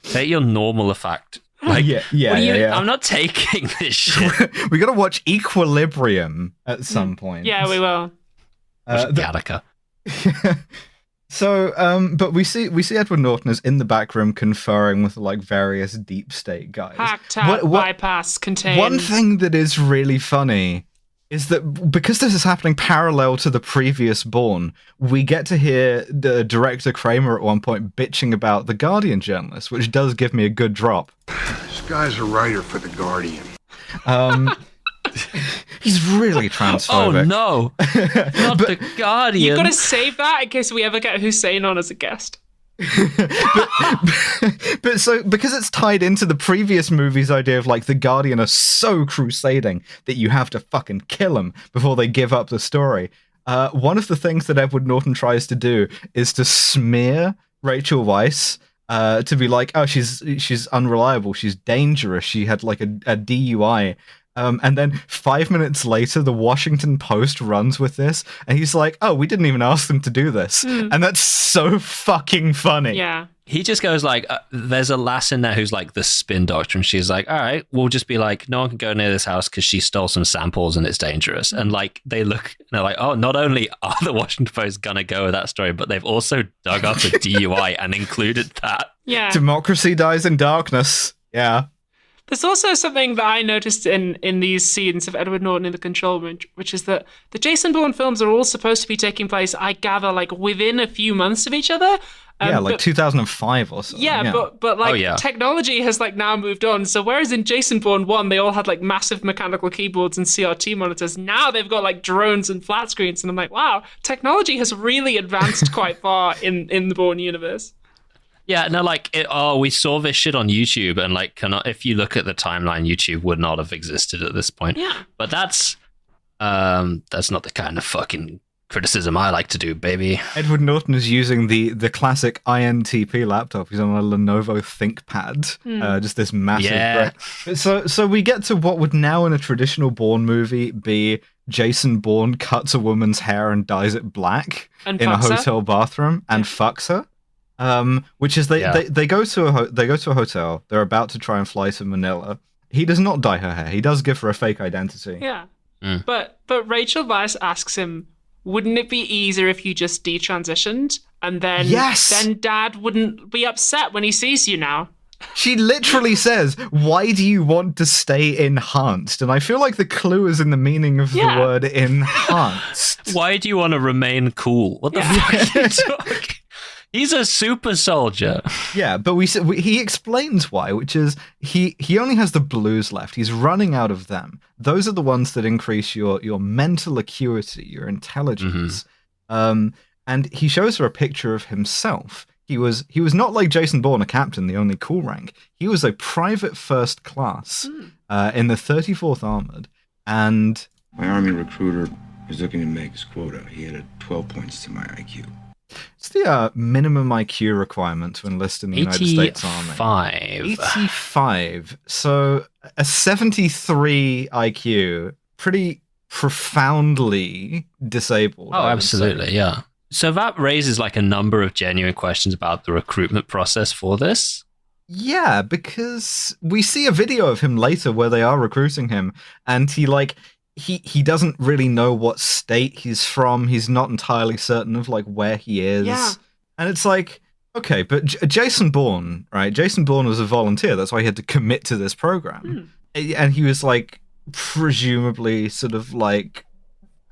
Take your normal effect. Like, yeah. I'm not taking this shit. We gotta watch Equilibrium at some point. Yeah, we will. Gattaca. So, but we see Edward Norton is in the back room conferring with like various deep state guys. Hack, tap, bypass, contain. One thing that is really funny is that because this is happening parallel to the previous Bourne, we get to hear the director Kramer at one point bitching about the Guardian journalist, which does give me a good drop. This guy's a writer for the Guardian. He's really transphobic. Oh no, not the Guardian. You've got to save that in case we ever get Hussein on as a guest. but so because it's tied into the previous movie's idea of like the Guardian are so crusading that you have to fucking kill them before they give up the story. One of the things that Edward Norton tries to do is to smear Rachel Weisz to be like, oh, she's unreliable, she's dangerous, she had like a DUI. And then 5 minutes later, the Washington Post runs with this, and he's like, oh, we didn't even ask them to do this. And that's so fucking funny. Yeah. He just goes like, there's a lass in there who's like the spin doctor, and she's like, all right, we'll just be like, no one can go near this house because she stole some samples and it's dangerous. And like, they look, and they're like, oh, not only are the Washington Post gonna go with that story, but they've also dug up a DUI and included that. Yeah. Democracy dies in darkness. Yeah. There's also something that I noticed in these scenes of Edward Norton in the control room, which is that the Jason Bourne films are all supposed to be taking place, I gather, like within a few months of each other. like 2005 or so. Yeah, but like Oh, yeah. technology has like now moved on. So whereas in Jason Bourne 1 they all had like massive mechanical keyboards and CRT monitors, now they've got like drones and flat screens, and I'm like, wow, technology has really advanced quite far in the Bourne universe. Yeah, no, like, we saw this shit on YouTube, and like, if you look at the timeline, YouTube would not have existed at this point. Yeah. But that's not the kind of fucking criticism I like to do, baby. Edward Norton is using the classic INTP laptop. He's on a Lenovo ThinkPad, just this massive. Yeah. So we get to what would now in a traditional Bourne movie be Jason Bourne cuts a woman's hair and dyes it black And in a fucks her. hotel bathroom and fucks her. Which is they go to a hotel. They're about to try and fly to Manila. He does not dye her hair. He does give her a fake identity. Yeah. But Rachel Weisz asks him, wouldn't it be easier if you just detransitioned and then Dad wouldn't be upset when he sees you now? She literally says, "Why do you want to stay enhanced?" And I feel like the clue is in the meaning of the word enhanced. Why do you want to remain cool? What the fuck are you talking? He's a super soldier. Yeah, but he explains why, which is he only has the blues left. He's running out of them. Those are the ones that increase your mental acuity, your intelligence. And he shows her a picture of himself. He was not like Jason Bourne, a captain, the only cool rank. He was a private first class in the 34th Armored. And My Army recruiter was looking to make his quota. He added 12 points to my IQ. it's the minimum IQ requirement to enlist in the United States Army. 85. So a 73 IQ, pretty profoundly disabled. Oh, I would absolutely, say. yeah. So that raises like a number of genuine questions about the recruitment process for this. Yeah, because we see a video of him later where they are recruiting him, and he doesn't really know what state he's from. He's not entirely certain of like where he is. Yeah. And it's like, okay, but Jason Bourne, right? Jason Bourne was a volunteer. That's why he had to commit to this program. And he was like presumably sort of like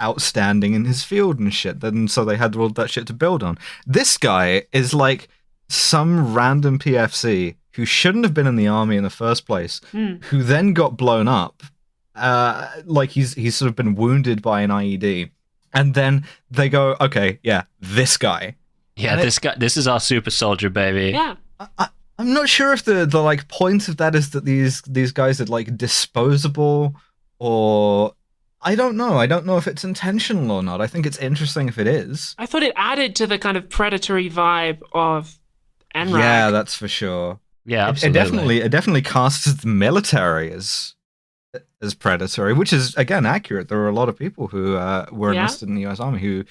outstanding in his field and shit. Then so they had all that shit to build on. This guy is like some random PFC who shouldn't have been in the army in the first place, who then got blown up. Like he's sort of been wounded by an IED, and then they go, okay, yeah, this guy. Yeah, this is our super soldier, baby. Yeah. I'm not sure if the like point of that is that these guys are like disposable, or I don't know. I don't know if it's intentional or not. I think it's interesting if it is. I thought it added to the kind of predatory vibe of NRAG. Yeah, that's for sure. Yeah, absolutely. It definitely casts the military as predatory, which is again accurate. There are a lot of people who were enlisted in the U.S. Army who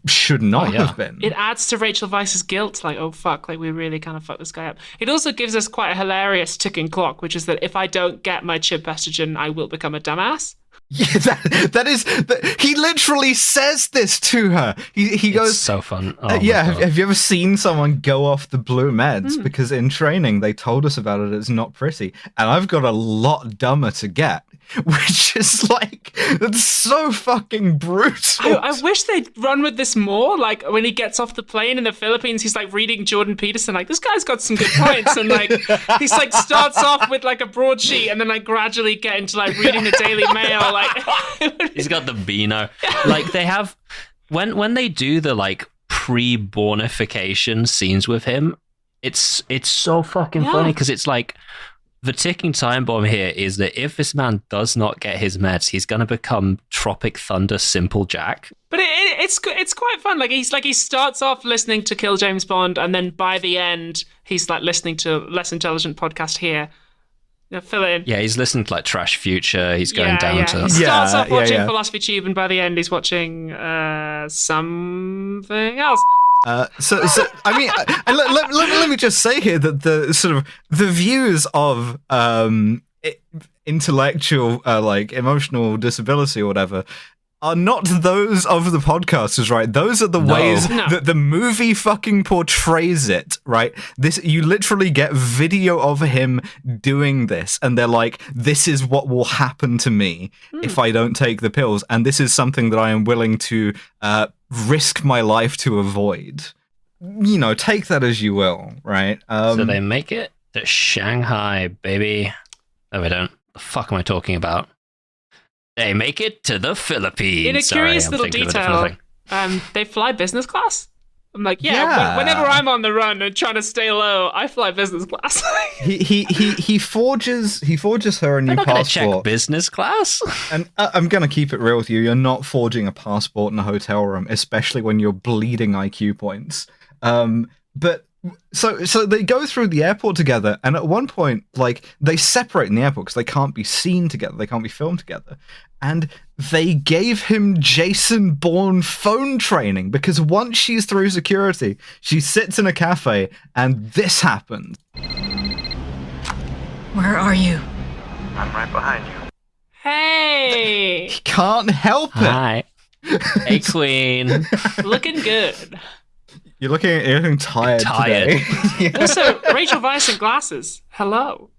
should not have been. It adds to Rachel Weisz's guilt, like, oh fuck, like we really kind of fucked this guy up. It also gives us quite a hilarious ticking clock, which is that if I don't get my chip estrogen, I will become a dumbass. Yeah, that is. He literally says this to her. He goes, it's so fun. Oh yeah, have you ever seen someone go off the blue meds? Because in training they told us about it. It's not pretty, and I've got a lot dumber to get. Which is like, that's so fucking brutal. I wish they'd run with this more. Like when he gets off the plane in the Philippines, he's like reading Jordan Peterson. Like, this guy's got some good points, and like he's like starts off with like a broadsheet, and then like gradually get into like reading the Daily Mail. Like he's got the Beano. Like they have when they do the like pre-Bournification scenes with him, it's so fucking funny because it's like. The ticking time bomb here is that if this man does not get his meds, he's going to become Tropic Thunder Simple Jack. But it's quite fun. Like he starts off listening to Kill James Bond, and then by the end, he's like listening to Less Intelligent Podcast here. Fill it in. Yeah, he's listening to like Trash Future. He's going down to. He starts off watching Philosophy Tube, and by the end, he's watching something else. So I mean, let me just say here that the sort of the views of intellectual, like emotional disability or whatever, are not those of the podcasters, right? Those are the ways that the movie fucking portrays it, right? You literally get video of him doing this, and they're like, this is what will happen to me if I don't take the pills, and this is something that I am willing to risk my life to avoid. take that as you will, right? So they make it to Shanghai, baby. No, they don't. The fuck am I talking about? They make it to the Philippines. In a curious little detail, they fly business class. I'm like, whenever I'm on the run and trying to stay low, I fly business class. he forges her a new They're not gonna check passport. business class. And I'm gonna keep it real with you. You're not forging a passport in a hotel room, especially when you're bleeding IQ points. But so they go through the airport together, and at one point, like, they separate in the airport because they can't be seen together, they can't be filmed together. And they gave him Jason Bourne phone training because once she's through security, she sits in a cafe, and this happens. Where are you? I'm right behind you. Hey! He can't help it. Hi. Hey, Queen. Looking good. You're looking tired today. Yeah. Also, Rachel Weisz in glasses. Hello.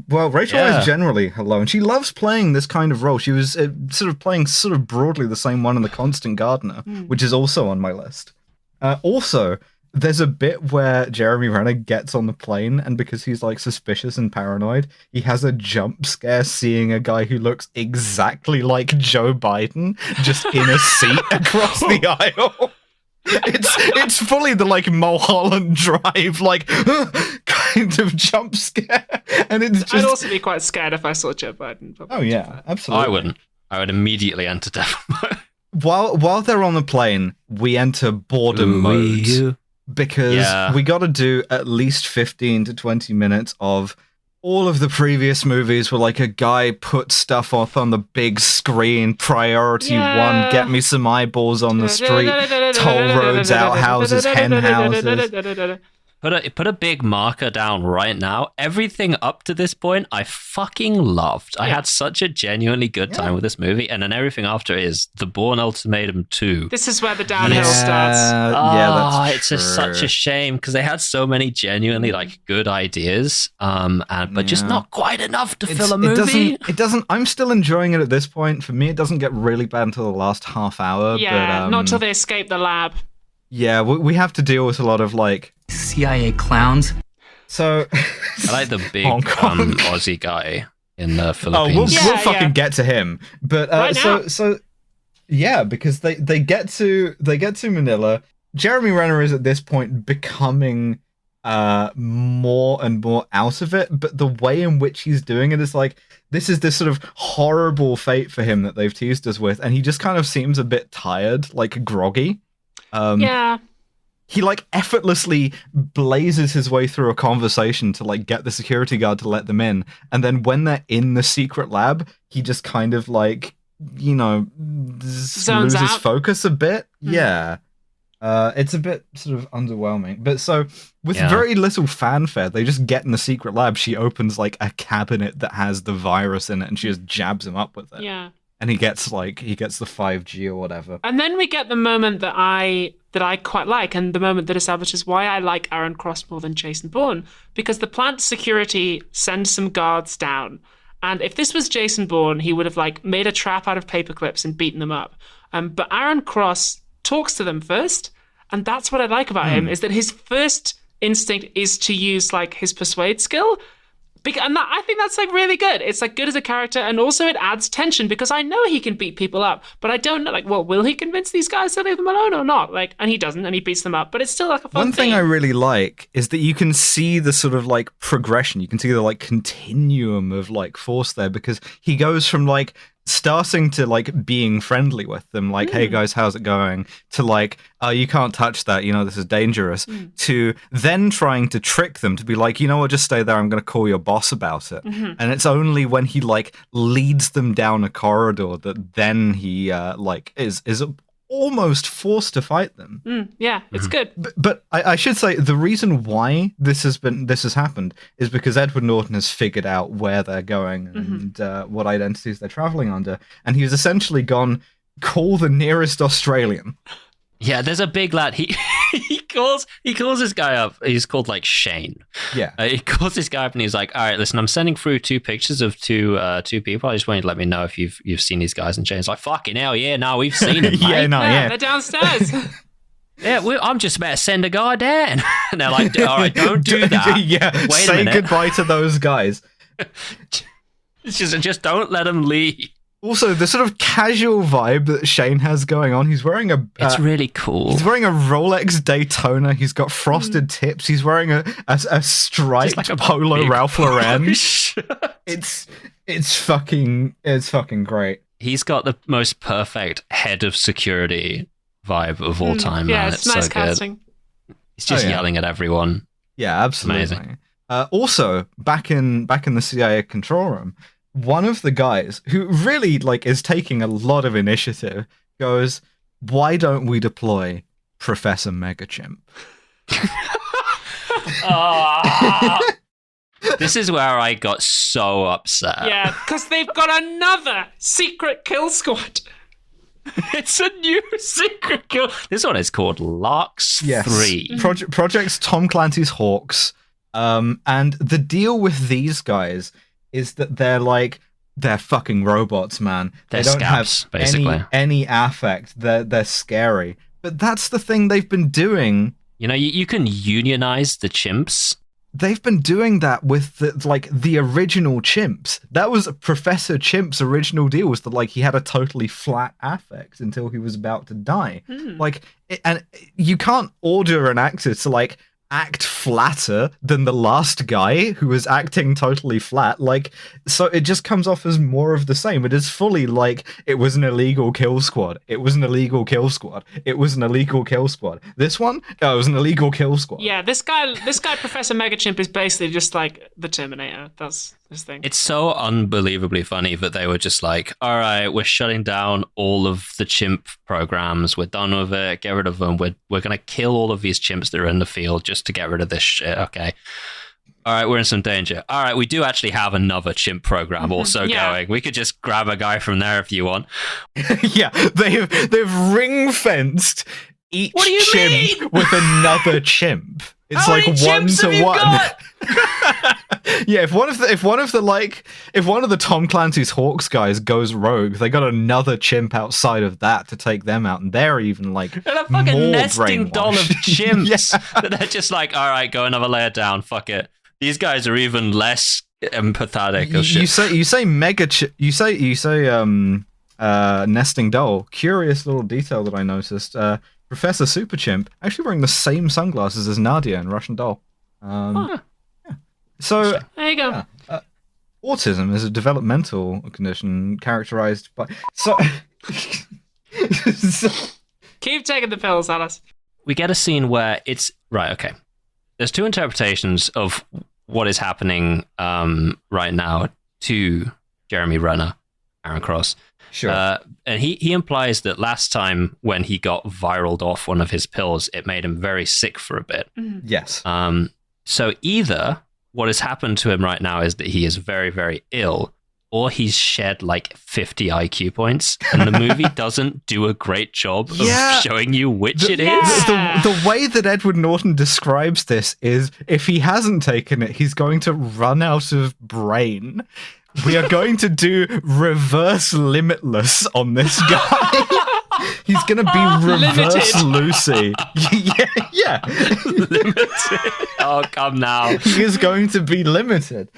Well, Rachel is generally hello, and she loves playing this kind of role. She was sort of playing sort of broadly the same one in The Constant Gardener, which is also on my list. Also, there's a bit where Jeremy Renner gets on the plane, and because he's like suspicious and paranoid, he has a jump scare seeing a guy who looks exactly like Joe Biden just in a seat across the aisle. It's fully the like Mulholland Drive like kind of jump scare, and it's just. I'd also be quite scared if I saw Joe Biden. Oh yeah, absolutely. I wouldn't. I would immediately enter death mode. While they're on the plane, we enter boredom mode because we got to do at least 15 to 20 minutes of all of the previous movies where like a guy puts stuff up on the big screen, priority one, get me some eyeballs on the street, toll roads, outhouses, hen houses. Put a big marker down right now. Everything up to this point, I fucking loved. I had such a genuinely good time with this movie, and then everything after is The Bourne Ultimatum 2. This is where the downhill starts. That's it's such a shame because they had so many genuinely like good ideas, but just not quite enough to fill a movie. It doesn't. I'm still enjoying it at this point. For me, it doesn't get really bad until the last half hour. Yeah, but, not till they escape the lab. Yeah, we have to deal with a lot of like CIA clowns. So I like the big Aussie guy in the Oh, Philippines. we'll fucking get to him. But so yeah, because they get to Manila. Jeremy Renner is at this point becoming more and more out of it, but the way in which he's doing it is like this is this sort of horrible fate for him that they've teased us with, and he just kind of seems a bit tired, like groggy. He like effortlessly blazes his way through a conversation to like get the security guard to let them in, and then when they're in the secret lab, he just kind of like loses focus a bit. Yeah. It's a bit sort of underwhelming. But so with very little fanfare, they just get in the secret lab. She opens like a cabinet that has the virus in it, and she just jabs him up with it. Yeah. And he gets the 5G or whatever. And then we get the moment that I quite like, and the moment that establishes why I like Aaron Cross more than Jason Bourne, because the plant security sends some guards down. And if this was Jason Bourne, he would have like made a trap out of paper clips and beaten them up. But Aaron Cross talks to them first, and that's what I like about him, is that his first instinct is to use like his persuade skill. And I think that's like really good. It's like good as a character, and also it adds tension because I know he can beat people up, but I don't know, like, well, will he convince these guys to leave them alone or not? Like, and he doesn't, and he beats them up, but it's still like a fun One thing I really like is that you can see the sort of like progression. You can see the like continuum of like force there, because he goes from like starting to like being friendly with them, like, hey guys, how's it going, to like, oh, you can't touch that, this is dangerous, to then trying to trick them to be like, you know what, just stay there, I'm going to call your boss about it. And it's only when he like leads them down a corridor that then he like is almost forced to fight them. Yeah, it's good. But I should say the reason why this has happened is because Edward Norton has figured out where they're going and what identities they're traveling under, and he's essentially gone, call the nearest Australian. Yeah, there's a big lad. He calls this guy up. He's called like Shane. Yeah. He calls this guy up and he's like, all right, listen, I'm sending through 2 pictures of two people. I just want you to let me know if you've seen these guys. And Shane's like, fucking hell, yeah, no, we've seen them. Yeah, they're downstairs. Yeah, I'm just about to send a guy down. And they're like, all right, don't do that. Yeah, Wait a say minute. goodbye to those guys. It's just don't let them leave. Also, the sort of casual vibe that Shane has going on. He's wearing a. It's really cool. He's wearing a Rolex Daytona. He's got frosted tips. He's wearing a striped like a polo big Ralph Lauren. shirt. It's fucking great. He's got the most perfect head of security vibe of all time. Yeah, man. it's nice so casting. good. He's just yeah. yelling at everyone. Yeah, absolutely. Amazing. Also, back in the CIA control room, one of the guys who really is taking a lot of initiative goes, "Why don't we deploy Professor Megachimp?" This is where I got so upset. Yeah, because they've got another secret kill squad. It's a new secret kill. This one is called Larks 3. Project's Tom Clancy's Hawks. And the deal with these guys is that they're fucking robots, man. They're they don't scabs, have basically. any affect. They're scary. But that's the thing they've been doing. You know, you can unionize the chimps. They've been doing that with the original chimps. That was Professor Chimp's original deal, was that he had a totally flat affect until he was about to die. And you can't order an actor to act flatter than the last guy who was acting totally flat. So it just comes off as more of the same. It is fully it was an illegal kill squad. It was an illegal kill squad. It was an illegal kill squad. This one, it was an illegal kill squad. Yeah, this guy, Professor Megachimp, is basically just like the Terminator. That's his thing. It's so unbelievably funny that they were just like, all right, we're shutting down all of the chimp programs. We're done with it. Get rid of them. We're going to kill all of these chimps that are in the field just to get rid of this shit. Okay. All right, we're in some danger. All right, we do actually have another chimp program also going. We could just grab a guy from there if you want. Yeah, they've ring fenced each What do you chimp mean? with another chimp. It's How many one chimps to have you one. got? Yeah, if one of the Tom Clancy's Hawks guys goes rogue, they got another chimp outside of that to take them out, and they're even And a fucking more nesting doll of brainwashed. chimps. That they're just like, all right, go another layer down. Fuck it. These guys are even less empathetic. Or shit. You say nesting doll. Curious little detail that I noticed. Professor Super Chimp actually wearing the same sunglasses as Nadia in Russian Doll. Yeah. So There you go. autism is a developmental condition characterized by Keep taking the pills, Alice. We get a scene where it's right. Okay, there's two interpretations of what is happening right now to Jeremy Renner, Aaron Cross. Sure. And he implies that last time when he got viraled off one of his pills, it made him very sick for a bit. Yes. So either what has happened to him right now is that he is very, very ill, or he's shed 50 IQ points, and the movie doesn't do a great job of showing you which it is. The way that Edward Norton describes this is if he hasn't taken it, he's going to run out of brain. We are going to do reverse limitless on this guy. He's going to be reverse Limited. Lucy. yeah. Limited. Oh, come now. He is going to be limited.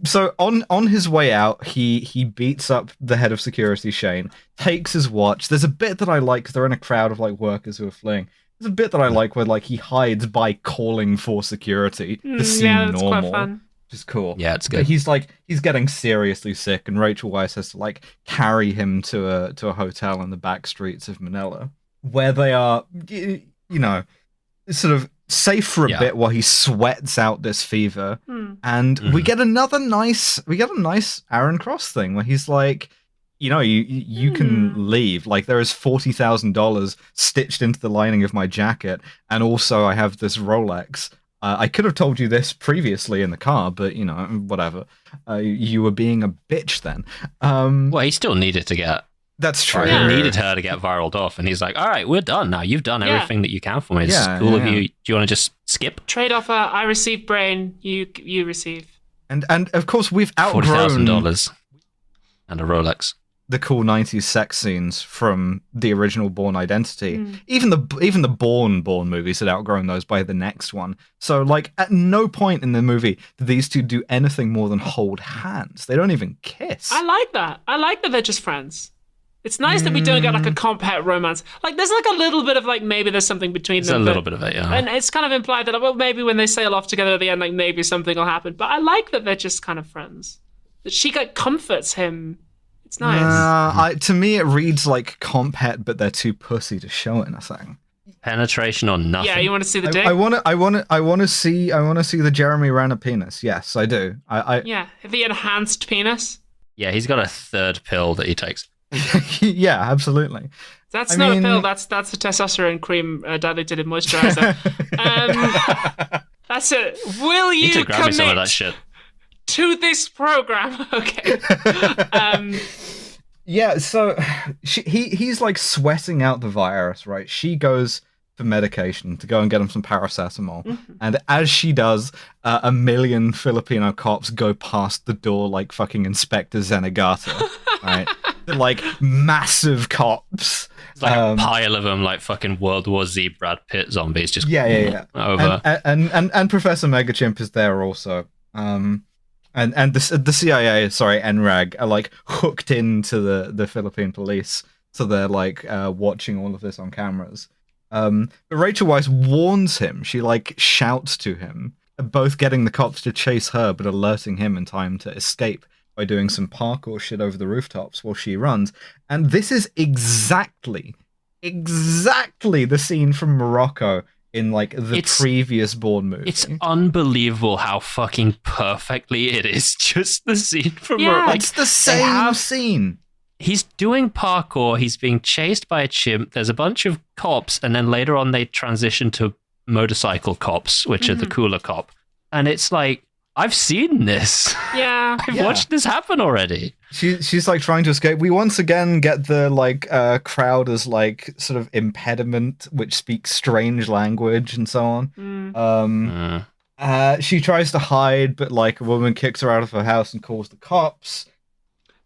So on his way out, he beats up the head of security, Shane, takes his watch. There's a bit that I like because they're in a crowd of workers who are fleeing. There's a bit that I like where he hides by calling for security to seem Yeah, that's normal. quite fun. Which is cool. Yeah, it's But good. he's getting seriously sick, and Rachel Weisz has to carry him to a hotel in the back streets of Manila, where they are, sort of safe for a bit while he sweats out this fever. And we get a nice Aaron Cross thing where he's like, you can leave. There is $40,000 stitched into the lining of my jacket, and also I have this Rolex. I could have told you this previously in the car, but, whatever. You were being a bitch then. Well, he still needed to get... That's true. He needed her to get viraled off, and he's like, all right, we're done now. You've done everything that you can for me. It's cool of you. Do you want to just skip? Trade offer. I receive brain. You receive. And of course, we've outgrown... $40,000 and a Rolex. the cool 90s sex scenes from the original Bourne Identity. Even the Bourne movies had outgrown those by the next one. So, like, at no point in the movie do these two do anything more than hold hands. They don't even kiss. I like that. I like that they're just friends. It's nice that we don't get like a comp-het romance. Like, there's like a little bit of like maybe there's something between them. There's a little bit of it, yeah. And it's kind of implied that, well, maybe when they sail off together at the end, like maybe something will happen. But I like that they're just kind of friends. That she like comforts him. It's nice. To me, it reads like comp-het, but they're too pussy to show anything. Penetration or nothing. Yeah, you want to see the dick? I want to see the Jeremy Renner penis. Yes, I do. Yeah, the enhanced penis. Yeah, he's got a third pill that he takes. Yeah, absolutely. That's not a pill. That's a testosterone cream diluted in moisturizer. That's it. Will you need to grab me some of commit that shit to this program? Okay. Yeah. So he's like sweating out the virus, right? She goes for medication to go and get him some paracetamol, and as she does, a million Filipino cops go past the door like fucking Inspector Zenigata, right? They're like massive cops. It's like a pile of them, like fucking World War Z Brad Pitt zombies, just over. And Professor Megachimp is there also. And the CIA, sorry, NRAG, are like hooked into the Philippine police, so they're like watching all of this on cameras. But Rachel Weisz warns him. She like shouts to him, both getting the cops to chase her, but alerting him in time to escape by doing some parkour shit over the rooftops while she runs. And this is exactly the scene from Morocco in like the previous Bourne movie. It's unbelievable how fucking perfectly it is just the scene from Morocco. Like, it's the same scene. He's doing parkour, he's being chased by a chimp, there's a bunch of cops, and then later on they transition to motorcycle cops, which are the cooler cop. And it's like, I've seen this. Yeah. I've watched this happen already. She's like trying to escape. We once again get the like crowd as like sort of impediment, which speaks strange language and so on. She tries to hide, but like a woman kicks her out of her house and calls the cops.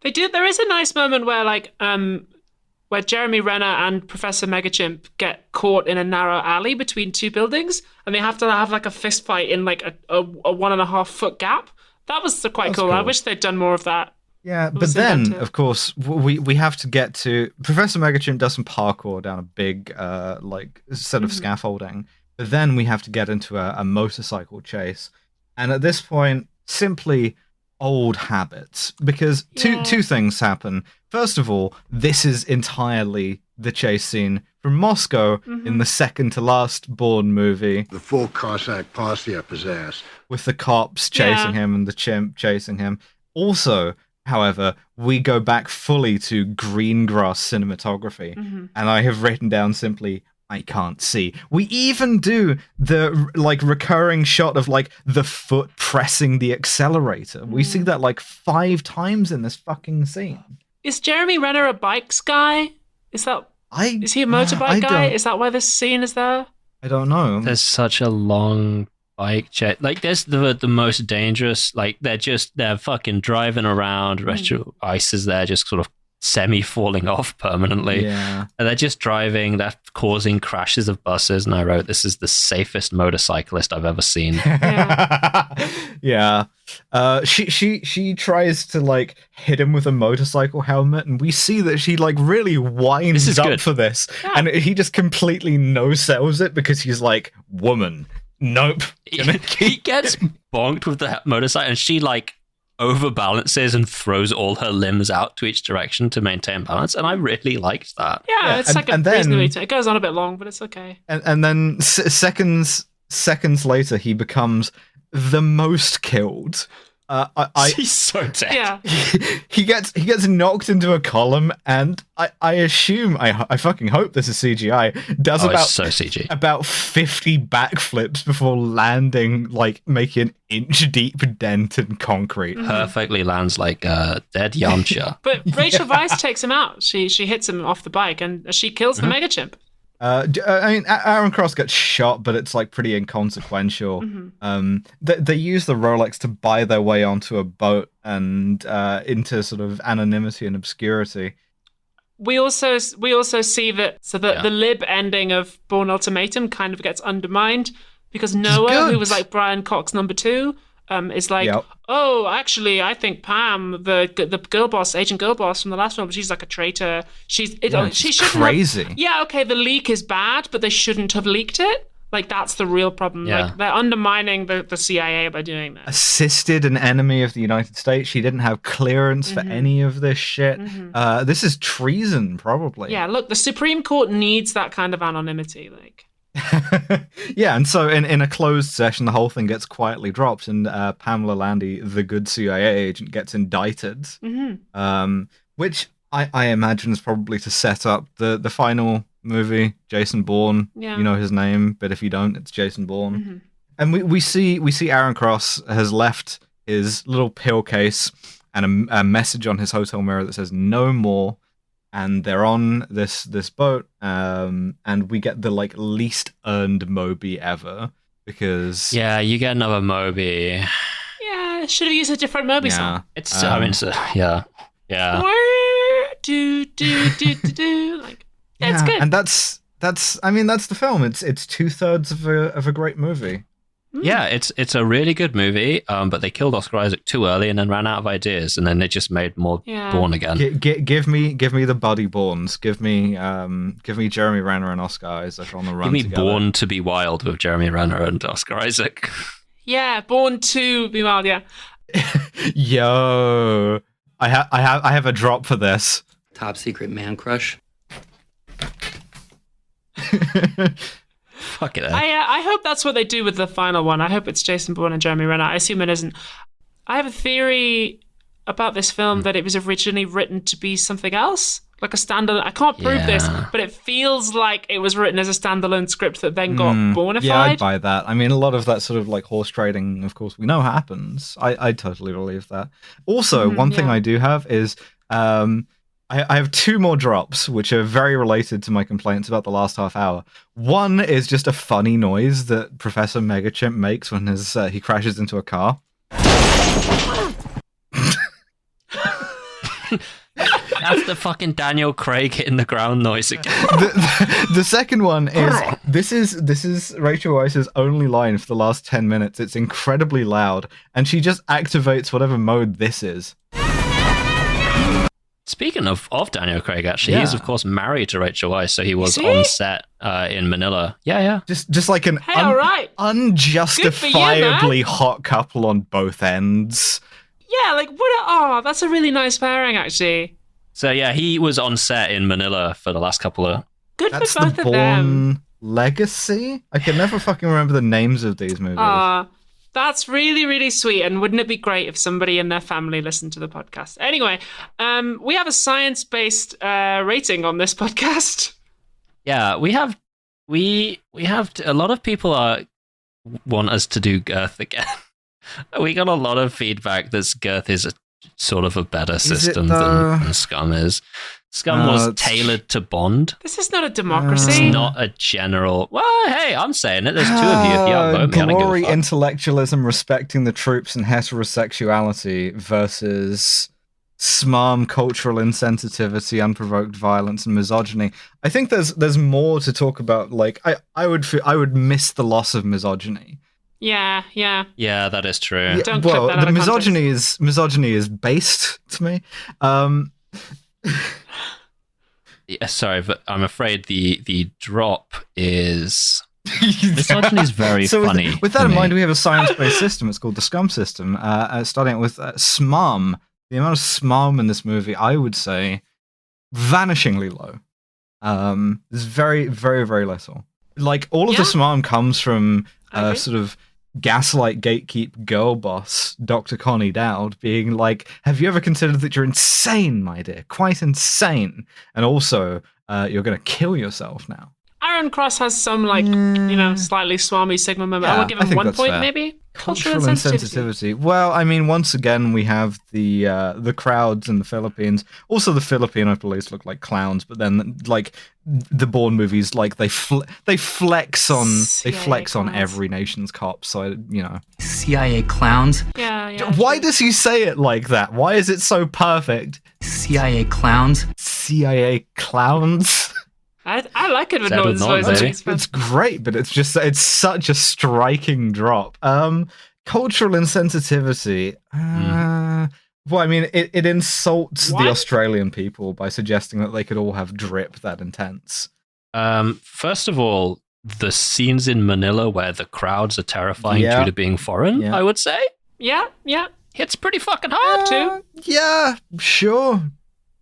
They do. There is a nice moment where like where Jeremy Renner and Professor Megachimp get caught in a narrow alley between two buildings, and they have to have like a fist fight in like a 1.5 foot gap. That was quite cool. I wish they'd done more of that. Yeah, but then, of course, we have to get to... Professor Megachimp does some parkour down a big like set of scaffolding, but then we have to get into a motorcycle chase. And at this point, simply old habits, because two things happen. First of all, this is entirely the chase scene from Moscow in the second to last Bourne movie. The full Cossack posse up his ass. With the cops chasing him and the chimp chasing him. Also, however, we go back fully to green grass cinematography, and I have written down simply, I can't see. We even do the like recurring shot of like the foot pressing the accelerator. We see that like 5 times in this fucking scene. Is Jeremy Renner a bikes guy? Is he a motorbike guy? Is that why this scene is there? I don't know. There's such a long bike chat. Like, there's the most dangerous. Like, they're fucking driving around. Rachel Weisz is there, just sort of semi-falling off permanently. Yeah. And they're just driving. They're causing crashes of buses. And I wrote, this is the safest motorcyclist I've ever seen. Yeah. She tries to like hit him with a motorcycle helmet, and we see that she like really winds up for this, and he just completely no-sells it because he's like, woman, nope. He gets bonked with the motorcycle, and she like overbalances and throws all her limbs out to each direction to maintain balance, and I really liked that. Yeah, it's like reasonably. It goes on a bit long, but it's okay. And then seconds later, he becomes the most killed. He's so dead. Yeah. He gets knocked into a column, and I assume, I fucking hope this is CGI, does about 50 backflips before landing, like making an inch deep dent in concrete. Perfectly lands like a dead Yamcha. But Rachel Weisz takes him out. She hits him off the bike, and she kills the Megachimp. I mean, Aaron Cross gets shot, but it's like pretty inconsequential. They use the Rolex to buy their way onto a boat and into sort of anonymity and obscurity. We also see that the lib ending of Bourne Ultimatum kind of gets undermined because Noah, who was like Brian Cox number 2, is like, oh, actually, I think Pam, the girl boss, Agent Girl Boss from the last film, she's like a traitor. She's crazy. Okay, the leak is bad, but they shouldn't have leaked it. Like, that's the real problem. Yeah. Like, they're undermining the CIA by doing that. Assisted an enemy of the United States. She didn't have clearance for any of this shit. This is treason, probably. Yeah, look, the Supreme Court needs that kind of anonymity. Like, yeah, and so in a closed session, the whole thing gets quietly dropped, and Pamela Landy, the good CIA agent, gets indicted, which I imagine is probably to set up the final movie, Jason Bourne. Yeah. You know his name, but if you don't, it's Jason Bourne. And we see Aaron Cross has left his little pill case and a message on his hotel mirror that says "No more." And they're on this boat, and we get the like least earned Moby ever because you get another Moby. Yeah, should have used a different Moby song. It's yeah. Do like it's good. And that's the film. It's 2/3 of a great movie. Yeah, it's a really good renner, but they killed Oscar Isaac too early and then ran out of ideas, and then they just made more Bourne again. Give me the buddy Bournes. Give me Jeremy Renner and Oscar Isaac on the run. Give me together. Bourne to be Wild with Jeremy Renner and Oscar Isaac. Yeah, Bourne to be wild. Yeah. Yo, I have a drop for this. Top secret man crush. Fuck it. I hope that's what they do with the final one. I hope it's Jason Bourne and Jeremy Renner. I assume it isn't. I have a theory about this film that it was originally written to be something else, like a standalone. I can't prove this, but it feels like it was written as a standalone script that then got Bourne-ified. Yeah, I'd buy that. I mean, a lot of that sort of like horse trading, of course, we know happens. I totally believe that. Also, one thing I do have is I have 2 more drops, which are very related to my complaints about the last half hour. One is just a funny noise that Professor Megachimp makes when he crashes into a car. That's the fucking Daniel Craig hitting the ground noise again. The second one is this is Rachel Weisz's only line for the last 10 minutes. It's incredibly loud, and she just activates whatever mode this is. Speaking of Daniel Craig, actually, he's of course married to Rachel Weisz, so he was on set in Manila. Yeah. Just like an unjustifiably hot couple on both ends. Yeah, like what? That's a really nice pairing, actually. So yeah, he was on set in Manila for the last couple of. Good That's for both the of them. Bourne Legacy. I can never fucking remember the names of these movies. That's really, really sweet. And wouldn't it be great if somebody in their family listened to the podcast? Anyway, we have a science-based rating on this podcast. Yeah, we have a lot of people want us to do Girth again. We got a lot of feedback that Girth is sort of a better system than Scum is. Scum was tailored to Bond. This is not a democracy. It's not a general. Well, hey, I'm saying it. There's 2 of you. If you outvote me, I don't give a glory, fuck. intellectualism, respecting the troops, and heterosexuality versus smarm, cultural insensitivity, unprovoked violence, and misogyny. I think there's more to talk about. Like I would miss the loss of misogyny. Yeah. Yeah, that is true. Yeah, Don't clip that out the of misogyny is based to me. Yeah, sorry, but I'm afraid the drop is misogyny is very funny. With that in mind, we have a science-based system. It's called the Scum system. Starting with smarm. The amount of smarm in this movie, I would say, vanishingly low. There's very, very, very little. Like all of the smarm comes from sort of gaslight gatekeep girl boss Dr. Connie Dowd being like, have you ever considered that you're insane, my dear? Quite insane. And also, you're going to kill yourself now. Aaron Cross has some, like, slightly swarmy Sigma moment. I would give him 1 point, maybe. Cultural insensitivity. Well, I mean, once again, we have the crowds in the Philippines. Also, the Filipino police look like clowns, but then like the Bourne movies, like they flex on every nation's cops. So CIA clowns. Yeah. Why does he say it like that? Why is it so perfect? CIA clowns. CIA clowns. I like it with Sound Norton's of Norton, voice. baby. It's great, but it's such a striking drop. Cultural insensitivity. Well, I mean, it insults the Australian people by suggesting that they could all have drip that intense. First of all, the scenes in Manila where the crowds are terrifying due to being foreign, I would say. Yeah. Hits pretty fucking hard, too. Yeah, sure.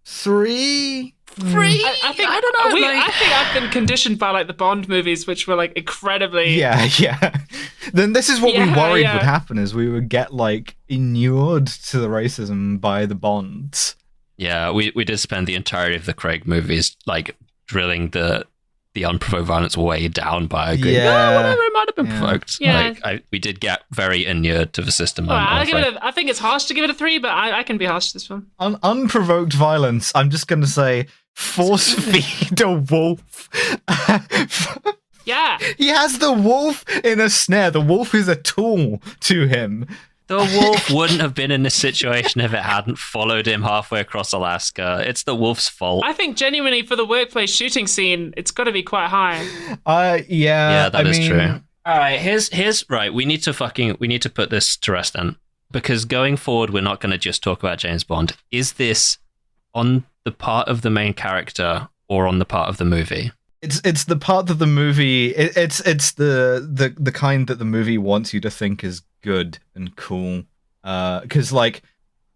3. I think I don't know. I think I've been conditioned by like the Bond movies, which were like incredibly. Yeah. Then this is what we worried would happen: is we would get like inured to the racism by the Bonds. Yeah, we did spend the entirety of the Craig movies like drilling the unprovoked violence way down, but I agree. Yeah. Whatever, it might have been provoked. Yeah. Like, we did get very inured to the system. I think it's harsh to give it a 3, but I can be harsh to this one. Unprovoked violence. I'm just gonna say force feed a wolf. Yeah. He has the wolf in a snare. The wolf is a tool to him. The wolf wouldn't have been in this situation if it hadn't followed him halfway across Alaska. It's the wolf's fault. I think genuinely for the workplace shooting scene, it's got to be quite high. Yeah, that is true. All right, here's right. We need to put this to rest then, because going forward, we're not going to just talk about James Bond. Is this on the part of the main character or on the part of the movie? It's the part of the movie. It's the kind that the movie wants you to think is good and cool. Because like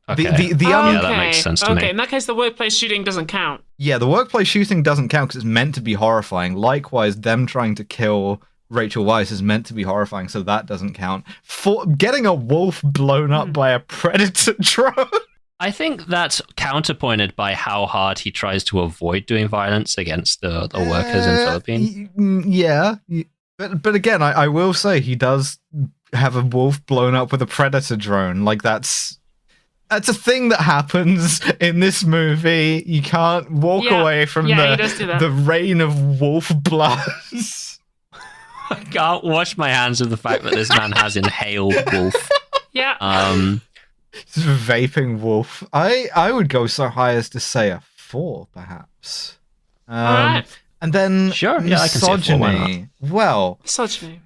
that makes sense to me. Okay, in that case, the workplace shooting doesn't count. Yeah, the workplace shooting doesn't count because it's meant to be horrifying. Likewise, them trying to kill Rachel Weisz is meant to be horrifying, so that doesn't count. For getting a wolf blown up by a predator drone. I think that's counterpointed by how hard he tries to avoid doing violence against the workers in the Philippines. Yeah, but again, I will say he does have a wolf blown up with a predator drone. Like that's a thing that happens in this movie. You can't walk away from the rain of wolf blood. I can't wash my hands of the fact that this man has inhaled wolf. Yeah. Vaping wolf. I would go so high as to say a 4, perhaps. Alright. And then sure, yeah, I can see a 4, why not? Well, misogyny.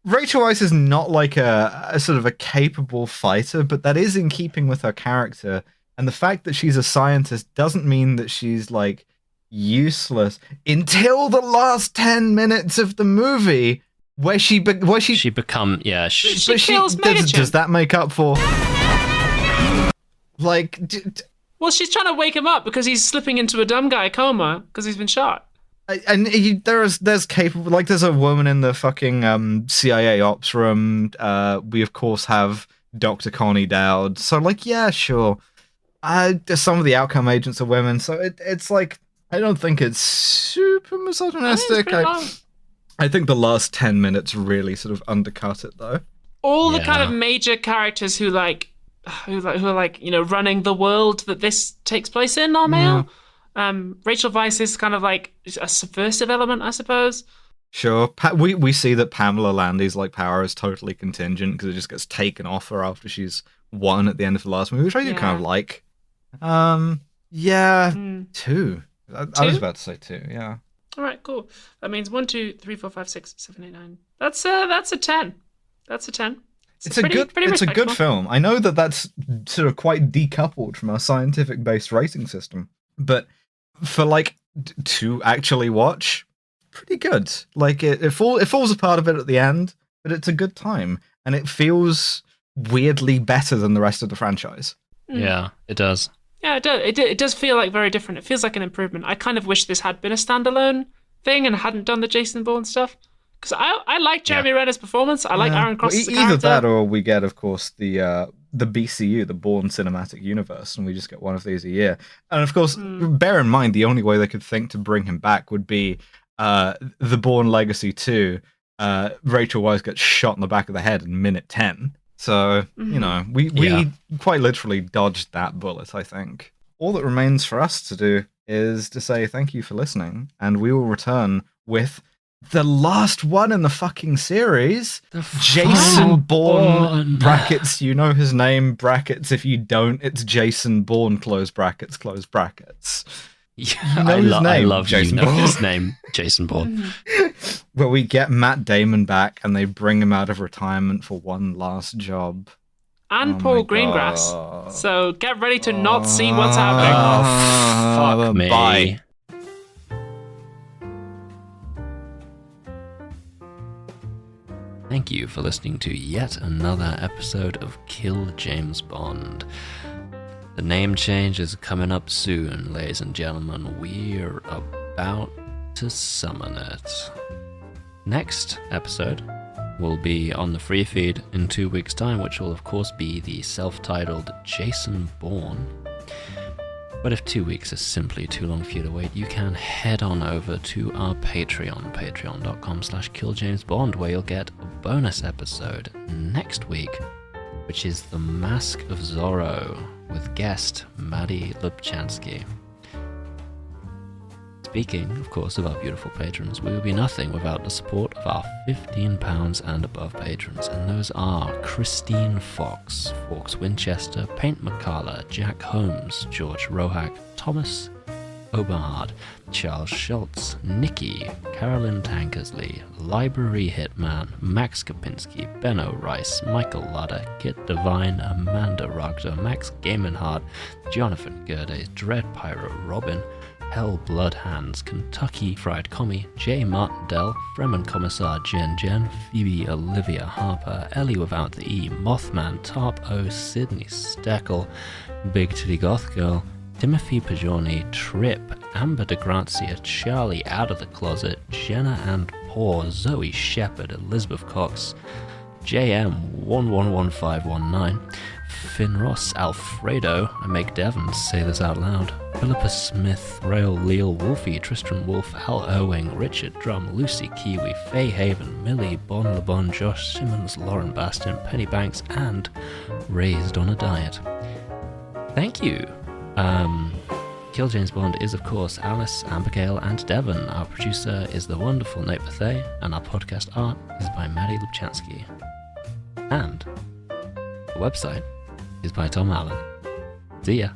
Rachel Weisz is not like a sort of a capable fighter, but that is in keeping with her character. And the fact that she's a scientist doesn't mean that she's like useless until the last 10 minutes of the movie. Where she kills Megatron. Does that make up for like? Well, she's trying to wake him up because he's slipping into a dumb guy coma because he's been shot. And there's capable, like there's a woman in the fucking CIA ops room. We of course have Dr. Connie Dowd. So like, yeah, sure. Some of the outcome agents are women, so it's like I don't think it's super misogynistic. I think the last 10 minutes really sort of undercut it, though. All the kind of major characters who are running the world that this takes place in are male. Rachel Weisz is kind of like a subversive element, I suppose. Sure. We see that Pamela Landy's like power is totally contingent because it just gets taken off her after she's won at the end of the last movie, which I do kind of like. 2. I was about to say 2, yeah. All right, cool. That means 1, 2, 3, 4, 5, 6, 7, 8, 9. That's a 10. That's a 10. It's a good film. I know that's sort of quite decoupled from our scientific-based rating system, but for like to actually watch, pretty good. Like it falls apart a bit at the end, but it's a good time, and it feels weirdly better than the rest of the franchise. Yeah, it does. Yeah, it does. It does feel like very different. It feels like an improvement. I kind of wish this had been a standalone thing and hadn't done the Jason Bourne stuff. Because I like Jeremy Renner's performance. I like Aaron Cross's character. Either that, or we get, of course, the BCU, the Bourne Cinematic Universe, and we just get one of these a year. And of course, bear in mind, the only way they could think to bring him back would be the Bourne Legacy 2, Rachel Weisz gets shot in the back of the head in minute 10. So, you know, we quite literally dodged that bullet, I think. All that remains for us to do is to say thank you for listening, and we will return with the last one in the fucking series, Jason Bourne, brackets, you know his name, brackets, if you don't, it's Jason Bourne, close brackets, close brackets. Yeah, You know his name, I love Jason you know Bourne. his name, Jason Bourne. Where we get Matt Damon back and they bring him out of retirement for one last job. And Oh Paul my Greengrass. God. So get ready to not see what's happening. Fuck me. Bye. Thank you for listening to yet another episode of Kill James Bond. The name change is coming up soon, ladies and gentlemen. We're about to summon it. Next episode will be on the free feed in 2 weeks' time, which will of course be the self-titled Jason Bourne. But if 2 weeks is simply too long for you to wait, you can head on over to our Patreon, patreon.com/killjamesbond, where you'll get a bonus episode next week, which is The Mask of Zorro, with guest Maddie Lubchansky. Speaking, of course, of our beautiful patrons, we would be nothing without the support of our £15 and above patrons, and those are Christine Fox, Fawkes Winchester, Paint McCalla, Jack Holmes, George Rohack, Thomas Oberhard, Charles Schultz, Nikki, Carolyn Tankersley, Library Hitman, Max Kapinski, Benno Rice, Michael Ludder, Kit Devine, Amanda Rogder, Max Gamenhard, Jonathan Gerdes, Dread Pyro, Robin, Hell Bloodhands, Kentucky Fried Commie, J. Martindale, Fremen Commissar Jen, Phoebe Olivia Harper, Ellie Without the E, Mothman, Tarp O, Sydney Steckel, Big Titty Goth Girl, Timothy Pajorni, Trip, Amber DeGrazia, Charlie Out of the Closet, Jenna and Paul, Zoe Shepherd, Elizabeth Cox, JM111519, Finn Ross, Alfredo, I make Devon say this out loud, Philippa Smith, Rail Leal, Wolfie, Tristram Wolf, Al Owing, Richard Drum, Lucy Kiwi, Faye Haven, Millie, Bon LeBon, Josh Simmons, Lauren Bastion, Penny Banks, and Raised on a Diet. Thank you. Kill James Bond is, of course, Alice, Abigail, and Devon. Our producer is the wonderful Nate Bethay, and our podcast art is by Maddie Lubchansky. And the website is by Tom Allen. See ya.